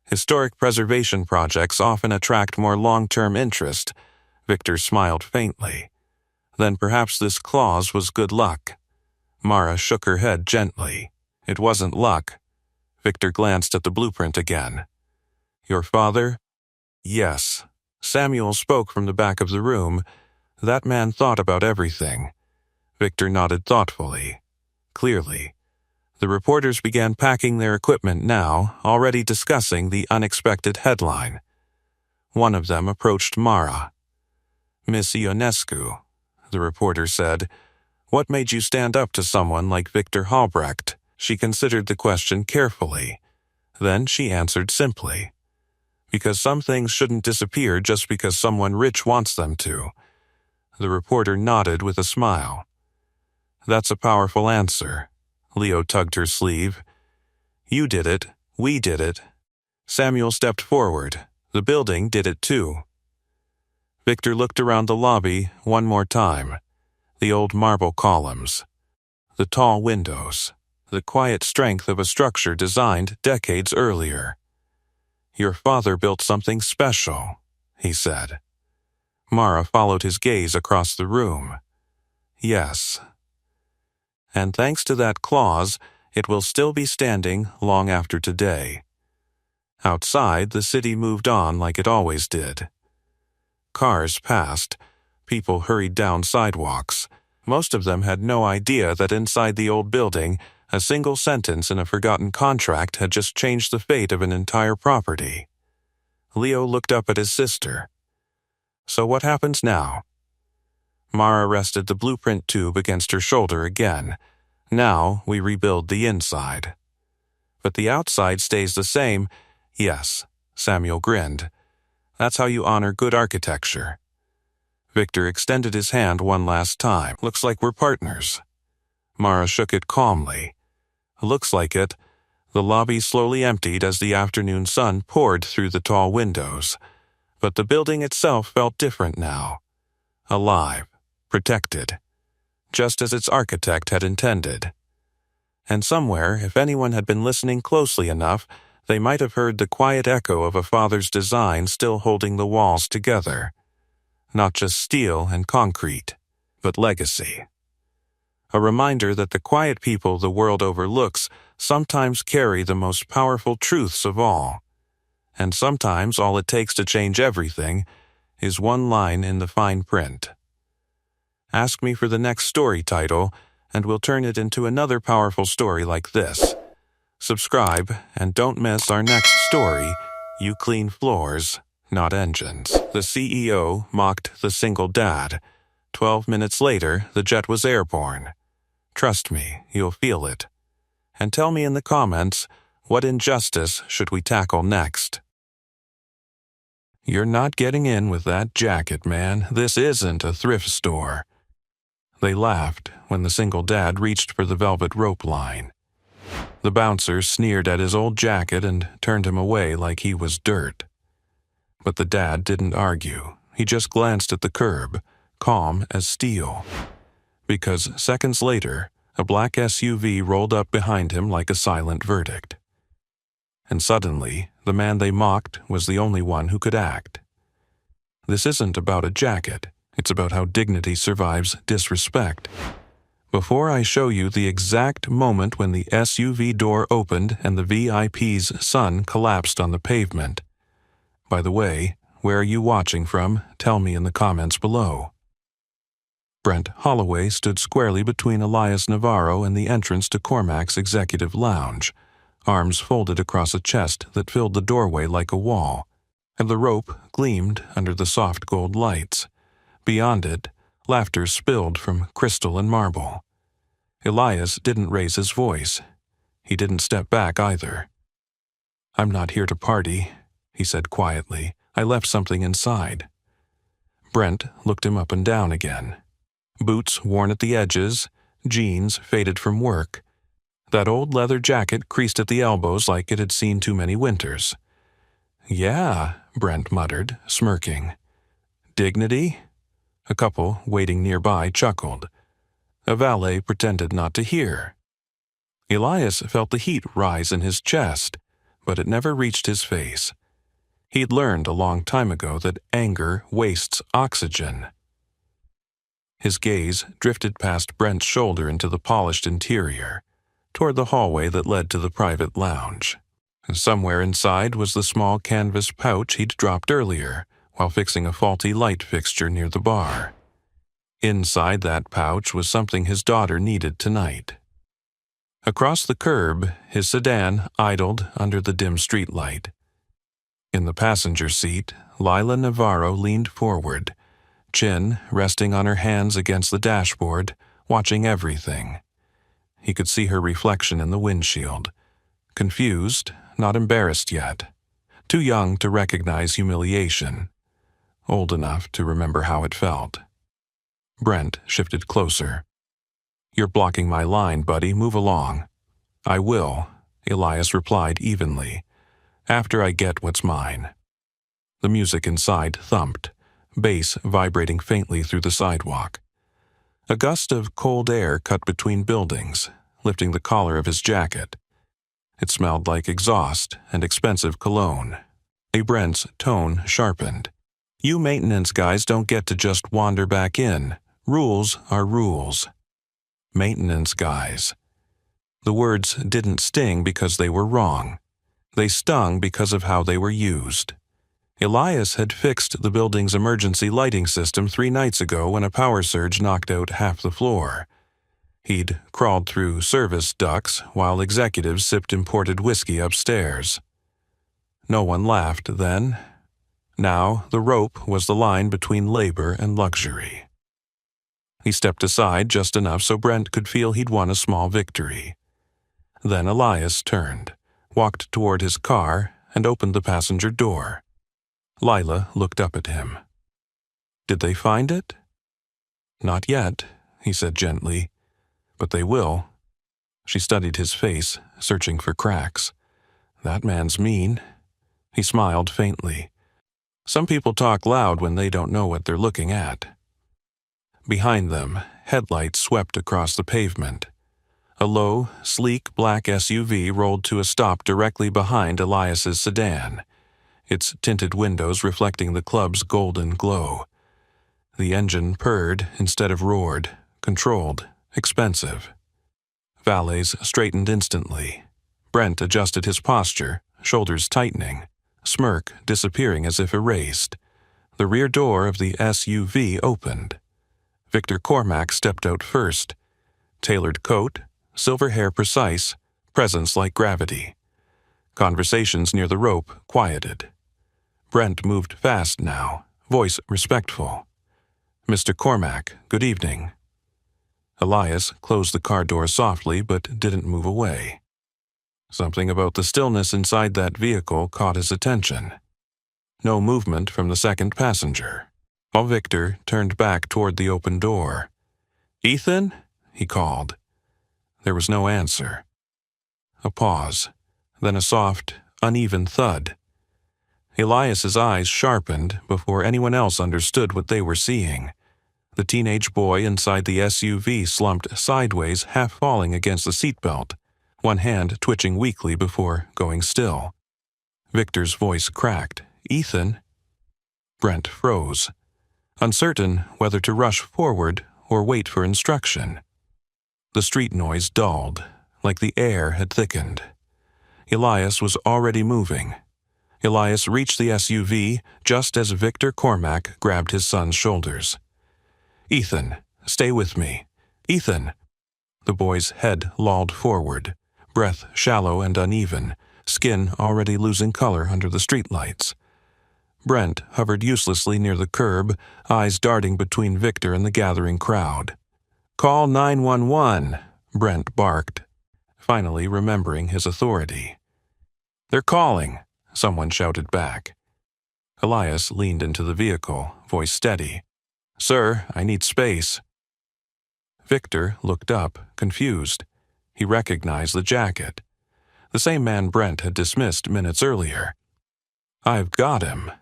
Speaker 1: Historic preservation projects often attract more long-term interest." Victor smiled faintly. "Then perhaps this clause was good luck." Mara shook her head gently. "It wasn't luck." Victor glanced at the blueprint again. "Your father?" "Yes." Samuel spoke from the back of the room. "That man thought about everything." Victor nodded thoughtfully. "Clearly." The reporters began packing their equipment now, already discussing the unexpected headline. One of them approached Mara. "Miss Ionescu," the reporter said, "what made you stand up to someone like Victor Halbrecht?" She considered the question carefully. Then she answered simply, "Because some things shouldn't disappear just because someone rich wants them to." The reporter nodded with a smile. "That's a powerful answer." Leo tugged her sleeve. "You did it. We did it." Samuel stepped forward. "The building did it too." Victor looked around the lobby one more time. The old marble columns. The tall windows. The quiet strength of a structure designed decades earlier. "Your father built something special," he said. Mara followed his gaze across the room. "Yes. And thanks to that clause, it will still be standing long after today." Outside, the city moved on like it always did. Cars passed. People hurried down sidewalks. Most of them had no idea that inside the old building, a single sentence in a forgotten contract had just changed the fate of an entire property. Leo looked up at his sister. "So what happens now?" Mara rested the blueprint tube against her shoulder again. "Now we rebuild the inside." "But the outside stays the same." "Yes," Samuel grinned. "That's how you honor good architecture." Victor extended his hand one last time. "Looks like we're partners." Mara shook it calmly. "Looks like it." The lobby slowly emptied as the afternoon sun poured through the tall windows. But the building itself felt different now. Alive, protected, just as its architect had intended. And somewhere, if anyone had been listening closely enough, they might have heard the quiet echo of a father's design still holding the walls together. Not just steel and concrete, but legacy. A reminder that the quiet people the world overlooks sometimes carry the most powerful truths of all. And sometimes all it takes to change everything is one line in the fine print. Ask me for the next story title, and we'll turn it into another powerful story like this. Subscribe, and don't miss our next story, You Clean Floors, Not Engines. The CEO mocked the single dad. 12 minutes later, the jet was airborne. Trust me, you'll feel it. And tell me in the comments, what injustice should we tackle next? You're not getting in with that jacket, man. This isn't a thrift store. They laughed when the single dad reached for the velvet rope line. The bouncer sneered at his old jacket and turned him away like he was dirt. But the dad didn't argue. He just glanced at the curb, calm as steel. Because seconds later, a black SUV rolled up behind him like a silent verdict. And suddenly, the man they mocked was the only one who could act. This isn't about a jacket. It's about how dignity survives disrespect. Before I show you the exact moment when the SUV door opened and the VIP's son collapsed on the pavement. By the way, where are you watching from? Tell me in the comments below. Brent Holloway stood squarely between Elias Navarro and the entrance to Cormac's executive lounge, arms folded across a chest that filled the doorway like a wall, and the rope gleamed under the soft gold lights. Beyond it, laughter spilled from crystal and marble. Elias didn't raise his voice. He didn't step back either. "I'm not here to party," he said quietly. "I left something inside." Brent looked him up and down again. Boots worn at the edges, jeans faded from work. That old leather jacket creased at the elbows like it had seen too many winters. "Yeah," Brent muttered, smirking. "Dignity?" A couple waiting nearby chuckled. A valet pretended not to hear. Elias felt the heat rise in his chest, but it never reached his face. He'd learned a long time ago that anger wastes oxygen. His gaze drifted past Brent's shoulder into the polished interior, toward the hallway that led to the private lounge. Somewhere inside was the small canvas pouch he'd dropped earlier, while fixing a faulty light fixture near the bar. Inside that pouch was something his daughter needed tonight. Across the curb, his sedan idled under the dim streetlight. In the passenger seat, Lila Navarro leaned forward, chin resting on her hands against the dashboard, watching everything. He could see her reflection in the windshield. Confused, not embarrassed yet. Too young to recognize humiliation. Old enough to remember how it felt. Brent shifted closer. "You're blocking my line, buddy. Move along." "I will," Elias replied evenly, "after I get what's mine." The music inside thumped, bass vibrating faintly through the sidewalk. A gust of cold air cut between buildings, lifting the collar of his jacket. It smelled like exhaust and expensive cologne. Brent's tone sharpened. "You maintenance guys don't get to just wander back in. Rules are rules." Maintenance guys. The words didn't sting because they were wrong. They stung because of how they were used. Elias had fixed the building's emergency lighting system 3 nights ago when a power surge knocked out half the floor. He'd crawled through service ducts while executives sipped imported whiskey upstairs. No one laughed then. Now the rope was the line between labor and luxury. He stepped aside just enough so Brent could feel he'd won a small victory. Then Elias turned, walked toward his car, and opened the passenger door. Lila looked up at him. "Did they find it?" "Not yet," he said gently, "but they will." She studied his face, searching for cracks. "That man's mean." He smiled faintly. "Some people talk loud when they don't know what they're looking at." Behind them, headlights swept across the pavement. A low, sleek black SUV rolled to a stop directly behind Elias's sedan, its tinted windows reflecting the club's golden glow. The engine purred instead of roared, controlled, expensive. Valets straightened instantly. Brent adjusted his posture, shoulders tightening, smirk disappearing as if erased. The rear door of the SUV opened. Victor Cormac stepped out first. Tailored coat, silver hair precise, presence like gravity. Conversations near the rope quieted. Brent moved fast now, voice respectful. "Mr. Cormac, good evening." Elias closed the car door softly but didn't move away. Something about the stillness inside that vehicle caught his attention. No movement from the second passenger, while Victor turned back toward the open door. "Ethan?" he called. There was no answer. A pause, then a soft, uneven thud. Elias's eyes sharpened before anyone else understood what they were seeing. The teenage boy inside the SUV slumped sideways, half falling against the seatbelt, one hand twitching weakly before going still. Victor's voice cracked. "Ethan?" Brent froze, uncertain whether to rush forward or wait for instruction. The street noise dulled, like the air had thickened. Elias was already moving. Elias reached the SUV just as Victor Cormac grabbed his son's shoulders. "Ethan, stay with me. Ethan!" The boy's head lolled forward, breath shallow and uneven, skin already losing color under the streetlights. Brent hovered uselessly near the curb, eyes darting between Victor and the gathering crowd. "Call 911, Brent barked, finally remembering his authority. "They're calling," someone shouted back. Elias leaned into the vehicle, voice steady. "Sir, I need space." Victor looked up, confused. He recognized the jacket. The same man Brent had dismissed minutes earlier. "I've got him,"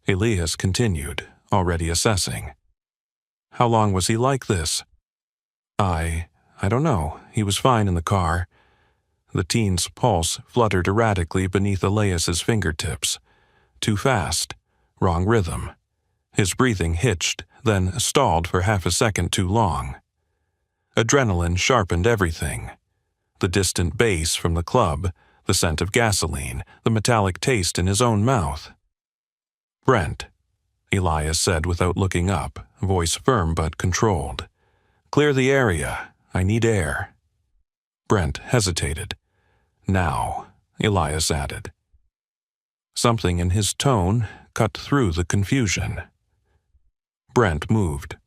Speaker 1: Elias continued, already assessing. "How long was he like this?" I don't know. He was fine in the car." The teen's pulse fluttered erratically beneath Elias's fingertips. Too fast. Wrong rhythm. His breathing hitched, then stalled for half a second too long. Adrenaline sharpened everything. The distant bass from the club, the scent of gasoline, the metallic taste in his own mouth. "Brent," Elias said without looking up, voice firm but controlled. "Clear the area. I need air." Brent hesitated. "Now," Elias added. Something in his tone cut through the confusion. Brent moved.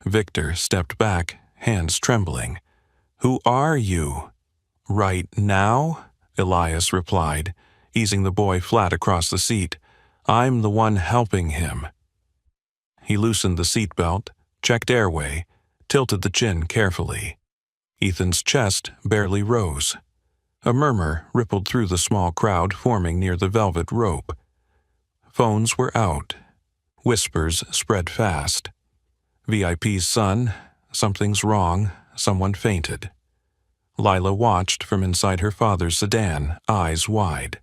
Speaker 1: Victor stepped back, hands trembling. "Who are you?" "Right now?" Elias replied, easing the boy flat across the seat. "I'm the one helping him." He loosened the seatbelt, checked airway, tilted the chin carefully. Ethan's chest barely rose. A murmur rippled through the small crowd forming near the velvet rope. Phones were out. Whispers spread fast. "VIP's son, something's wrong, someone fainted." Lila watched from inside her father's sedan, eyes wide.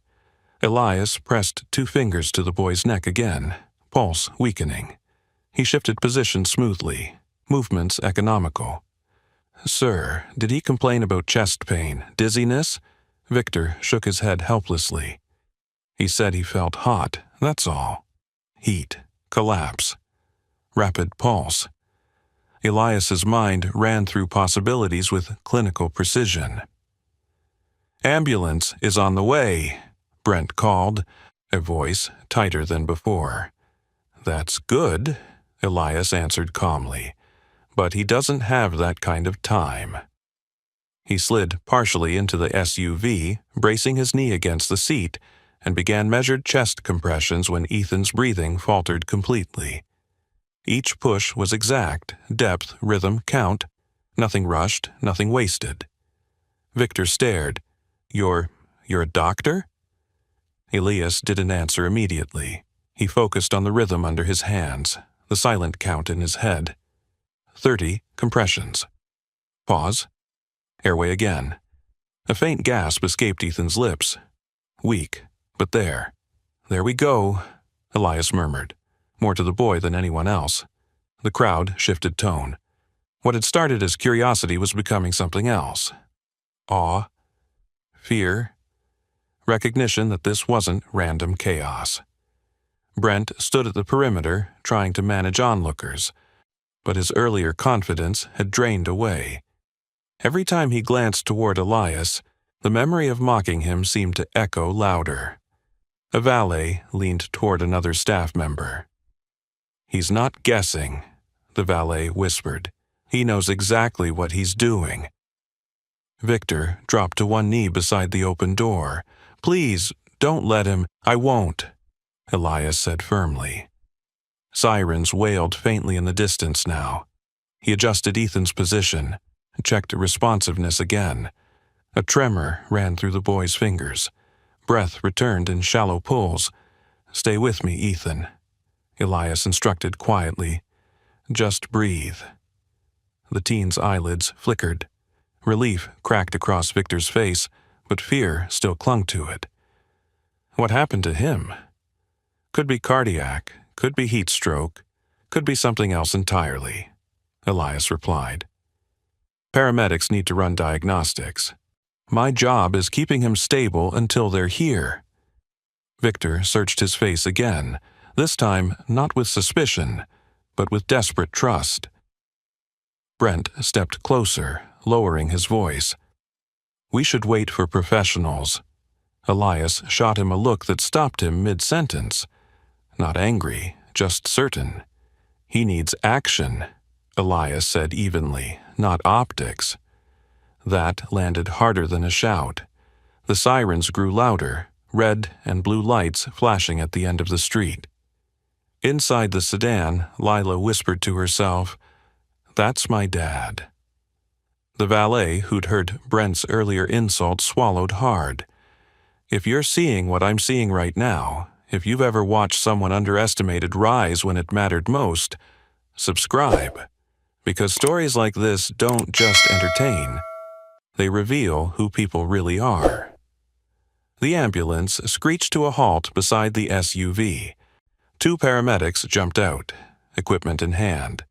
Speaker 1: Elias pressed 2 fingers to the boy's neck again, pulse weakening. He shifted position smoothly, movements economical. "Sir, did he complain about chest pain, dizziness?" Victor shook his head helplessly. "He said he felt hot, that's all. Heat, collapse, rapid pulse." Elias's mind ran through possibilities with clinical precision. "Ambulance is on the way," Brent called, a voice tighter than before. "That's good," Elias answered calmly. "But he doesn't have that kind of time." He slid partially into the SUV, bracing his knee against the seat, and began measured chest compressions when Ethan's breathing faltered completely. Each push was exact, depth, rhythm, count. Nothing rushed, nothing wasted. Victor stared. You're a doctor?" Elias didn't answer immediately. He focused on the rhythm under his hands, the silent count in his head. 30 compressions. Pause. Airway again. A faint gasp escaped Ethan's lips. Weak, but there. "There we go," Elias murmured, more to the boy than anyone else. The crowd shifted tone. What had started as curiosity was becoming something else. Awe. Fear. Recognition that this wasn't random chaos. Brent stood at the perimeter, trying to manage onlookers. but his earlier confidence had drained away. Every time he glanced toward Elias, the memory of mocking him seemed to echo louder. A valet leaned toward another staff member. "He's not guessing," the valet whispered. "He knows exactly what he's doing." Victor dropped to one knee beside the open door. "Please, don't let him." "I won't," Elias said firmly. Sirens wailed faintly in the distance now. He adjusted Ethan's position, checked responsiveness again. A tremor ran through the boy's fingers. Breath returned in shallow pulls. "Stay with me, Ethan," Elias instructed quietly. "Just breathe." The teen's eyelids flickered. Relief cracked across Victor's face, but fear still clung to it. What happened to him? Could be cardiac, could be heat stroke, could be something else entirely, Elias replied. Paramedics need to run diagnostics. My job is keeping him stable until they're here. Victor searched his face again, this time not with suspicion, but with desperate trust. Brent stepped closer, lowering his voice. "We should wait for professionals." Elias shot him a look that stopped him mid-sentence. Not angry, just certain. "He needs action," Elias said evenly, "not optics." That landed harder than a shout. The sirens grew louder, red and blue lights flashing at the end of the street. Inside the sedan, Lila whispered to herself, "That's my dad." The valet, who'd heard Brent's earlier insult, swallowed hard. If you're seeing what I'm seeing right now, if you've ever watched someone underestimated rise when it mattered most, subscribe. Because stories like this don't just entertain. They reveal who people really are. The ambulance screeched to a halt beside the SUV. Two paramedics jumped out, equipment in hand.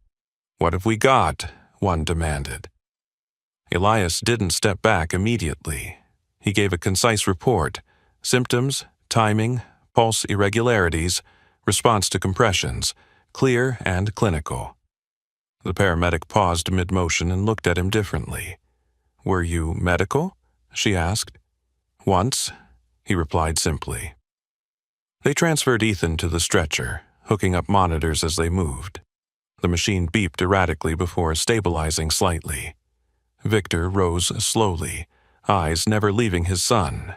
Speaker 1: "What have we got?" one demanded. Elias didn't step back immediately. He gave a concise report: symptoms, timing, pulse irregularities, response to compressions, clear and clinical. The paramedic paused mid-motion and looked at him differently. "Were you medical?" she asked. "Once," he replied simply. They transferred Ethan to the stretcher, hooking up monitors as they moved. The machine beeped erratically before stabilizing slightly. Victor rose slowly, eyes never leaving his son.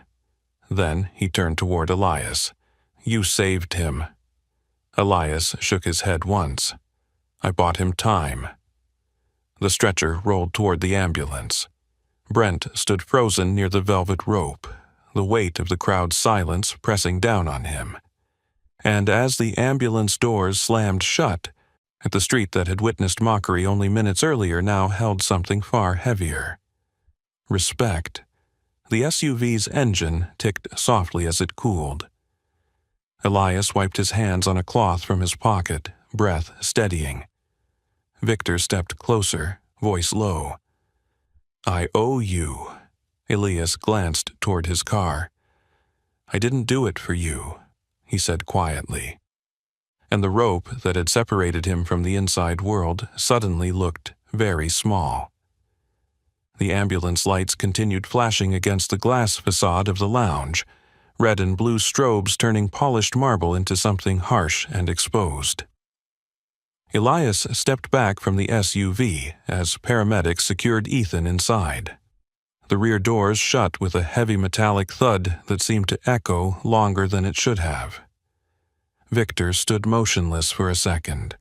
Speaker 1: Then he turned toward Elias. "You saved him." Elias shook his head once. "I bought him time." The stretcher rolled toward the ambulance. Brent stood frozen near the velvet rope, the weight of the crowd's silence pressing down on him. And as the ambulance doors slammed shut, the street that had witnessed mockery only minutes earlier now held something far heavier. Respect. The SUV's engine ticked softly as it cooled. Elias wiped his hands on a cloth from his pocket, breath steadying. Victor stepped closer, voice low. "I owe you." Elias glanced toward his car. "I didn't do it for you," he said quietly. And the rope that had separated him from the inside world suddenly looked very small. The ambulance lights continued flashing against the glass facade of the lounge, red and blue strobes turning polished marble into something harsh and exposed. Elias stepped back from the SUV as paramedics secured Ethan inside. The rear doors shut with a heavy metallic thud that seemed to echo longer than it should have. Victor stood motionless for a second,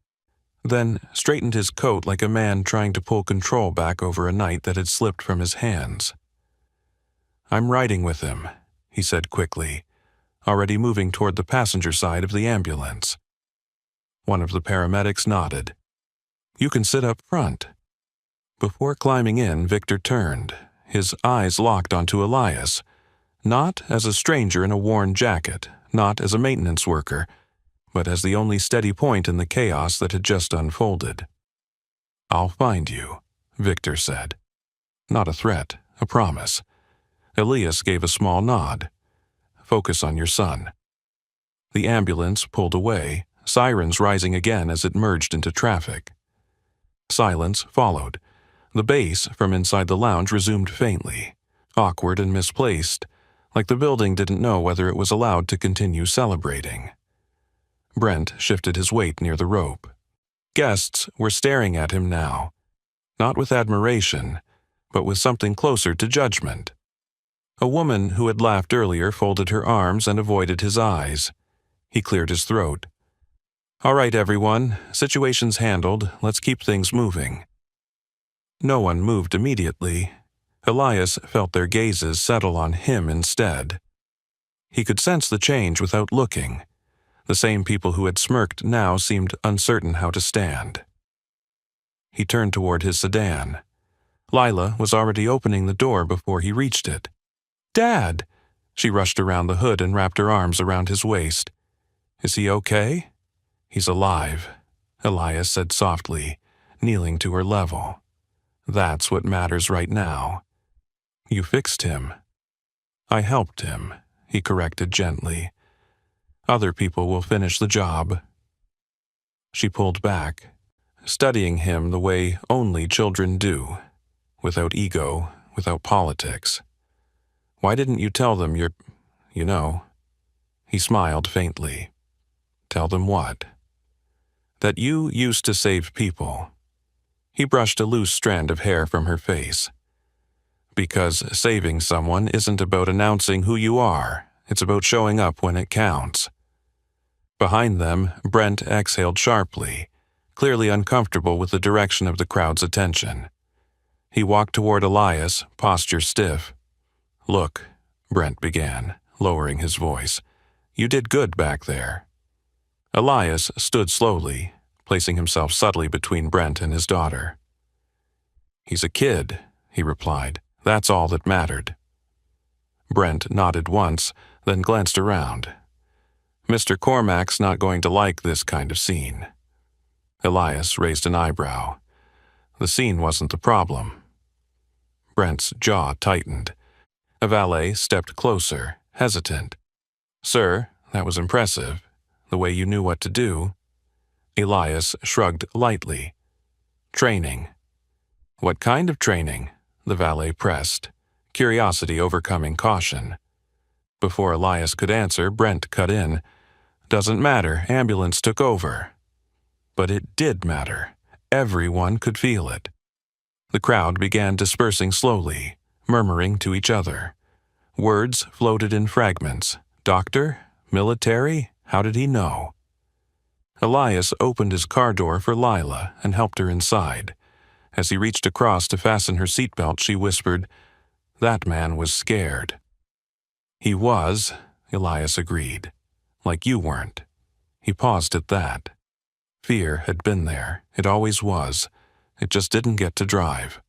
Speaker 1: then straightened his coat like a man trying to pull control back over a night that had slipped from his hands. "I'm riding with him," he said quickly, already moving toward the passenger side of the ambulance. One of the paramedics nodded. "You can sit up front." Before climbing in, Victor turned, his eyes locked onto Elias, not as a stranger in a worn jacket, not as a maintenance worker, but as the only steady point in the chaos that had just unfolded. "I'll find you," Victor said. Not a threat, a promise. Elias gave a small nod. "Focus on your son." The ambulance pulled away, sirens rising again as it merged into traffic. Silence followed. The bass from inside the lounge resumed faintly, awkward and misplaced, like the building didn't know whether it was allowed to continue celebrating. Brent shifted his weight near the rope. Guests were staring at him now, not with admiration, but with something closer to judgment. A woman who had laughed earlier folded her arms and avoided his eyes. He cleared his throat. "All right, everyone, situation's handled. Let's keep things moving." No one moved immediately. Elias felt their gazes settle on him instead. He could sense the change without looking. The same people who had smirked now seemed uncertain how to stand. He turned toward his sedan. Lila was already opening the door before he reached it. "Dad!" She rushed around the hood and wrapped her arms around his waist. "Is he okay?" "He's alive," Elias said softly, kneeling to her level. "That's what matters right now." "You fixed him." "I helped him," he corrected gently. "Other people will finish the job." She pulled back, studying him the way only children do, without ego, without politics. "Why didn't you tell them you know?" He smiled faintly. "Tell them what?" "That you used to save people." He brushed a loose strand of hair from her face. "Because saving someone isn't about announcing who you are. It's about showing up when it counts." Behind them, Brent exhaled sharply, clearly uncomfortable with the direction of the crowd's attention. He walked toward Elias, posture stiff. "Look," Brent began, lowering his voice. "You did good back there." Elias stood slowly, placing himself subtly between Brent and his daughter. "He's a kid," he replied. "That's all that mattered." Brent nodded once, then glanced around. "Mr. Cormac's not going to like this kind of scene." Elias raised an eyebrow. "The scene wasn't the problem." Brent's jaw tightened. A valet stepped closer, hesitant. "Sir, that was impressive, the way you knew what to do." Elias shrugged lightly. "Training." "What kind of training?" the valet pressed, curiosity overcoming caution. Before Elias could answer, Brent cut in. "Doesn't matter, ambulance took over." But it did matter. Everyone could feel it. The crowd began dispersing slowly, murmuring to each other. Words floated in fragments. Doctor? Military? How did he know? Elias opened his car door for Lila and helped her inside. As he reached across to fasten her seatbelt, she whispered, "That man was scared." "He was," Elias agreed. "Like you weren't." He paused at that. Fear had been there. It always was. It just didn't get to drive.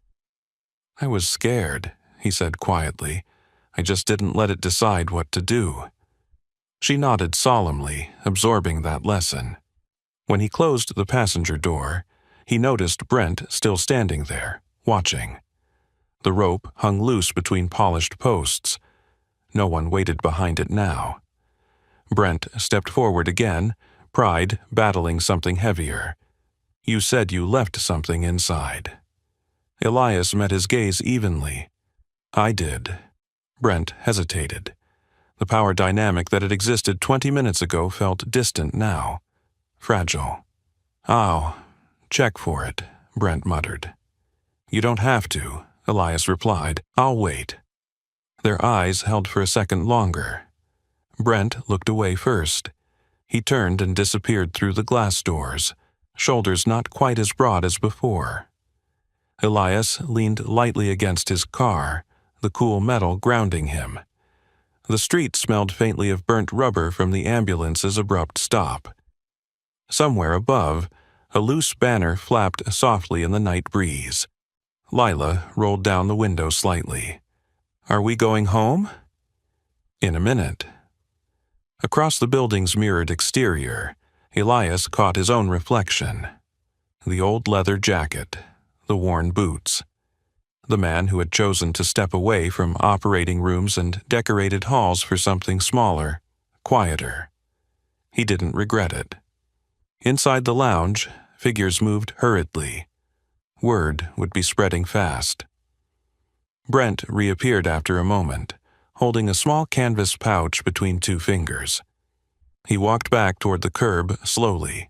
Speaker 1: "I was scared," he said quietly. "I just didn't let it decide what to do." She nodded solemnly, absorbing that lesson. When he closed the passenger door, he noticed Brent still standing there, watching. The rope hung loose between polished posts. No one waited behind it now. Brent stepped forward again, pride battling something heavier. "You said you left something inside." Elias met his gaze evenly. "I did." Brent hesitated. The power dynamic that had existed 20 minutes ago felt distant now. Fragile. "Oh, check for it," Brent muttered. "You don't have to," Elias replied. "I'll wait." Their eyes held for a second longer. Brent looked away first. He turned and disappeared through the glass doors, shoulders not quite as broad as before. Elias leaned lightly against his car, the cool metal grounding him. The street smelled faintly of burnt rubber from the ambulance's abrupt stop. Somewhere above, a loose banner flapped softly in the night breeze. Lila rolled down the window slightly. "Are we going home?" "In a minute." Across the building's mirrored exterior, Elias caught his own reflection. The old leather jacket, the worn boots. The man who had chosen to step away from operating rooms and decorated halls for something smaller, quieter. He didn't regret it. Inside the lounge, figures moved hurriedly. word would be spreading fast. Brent reappeared after a moment, holding a small canvas pouch between two fingers. He walked back toward the curb slowly,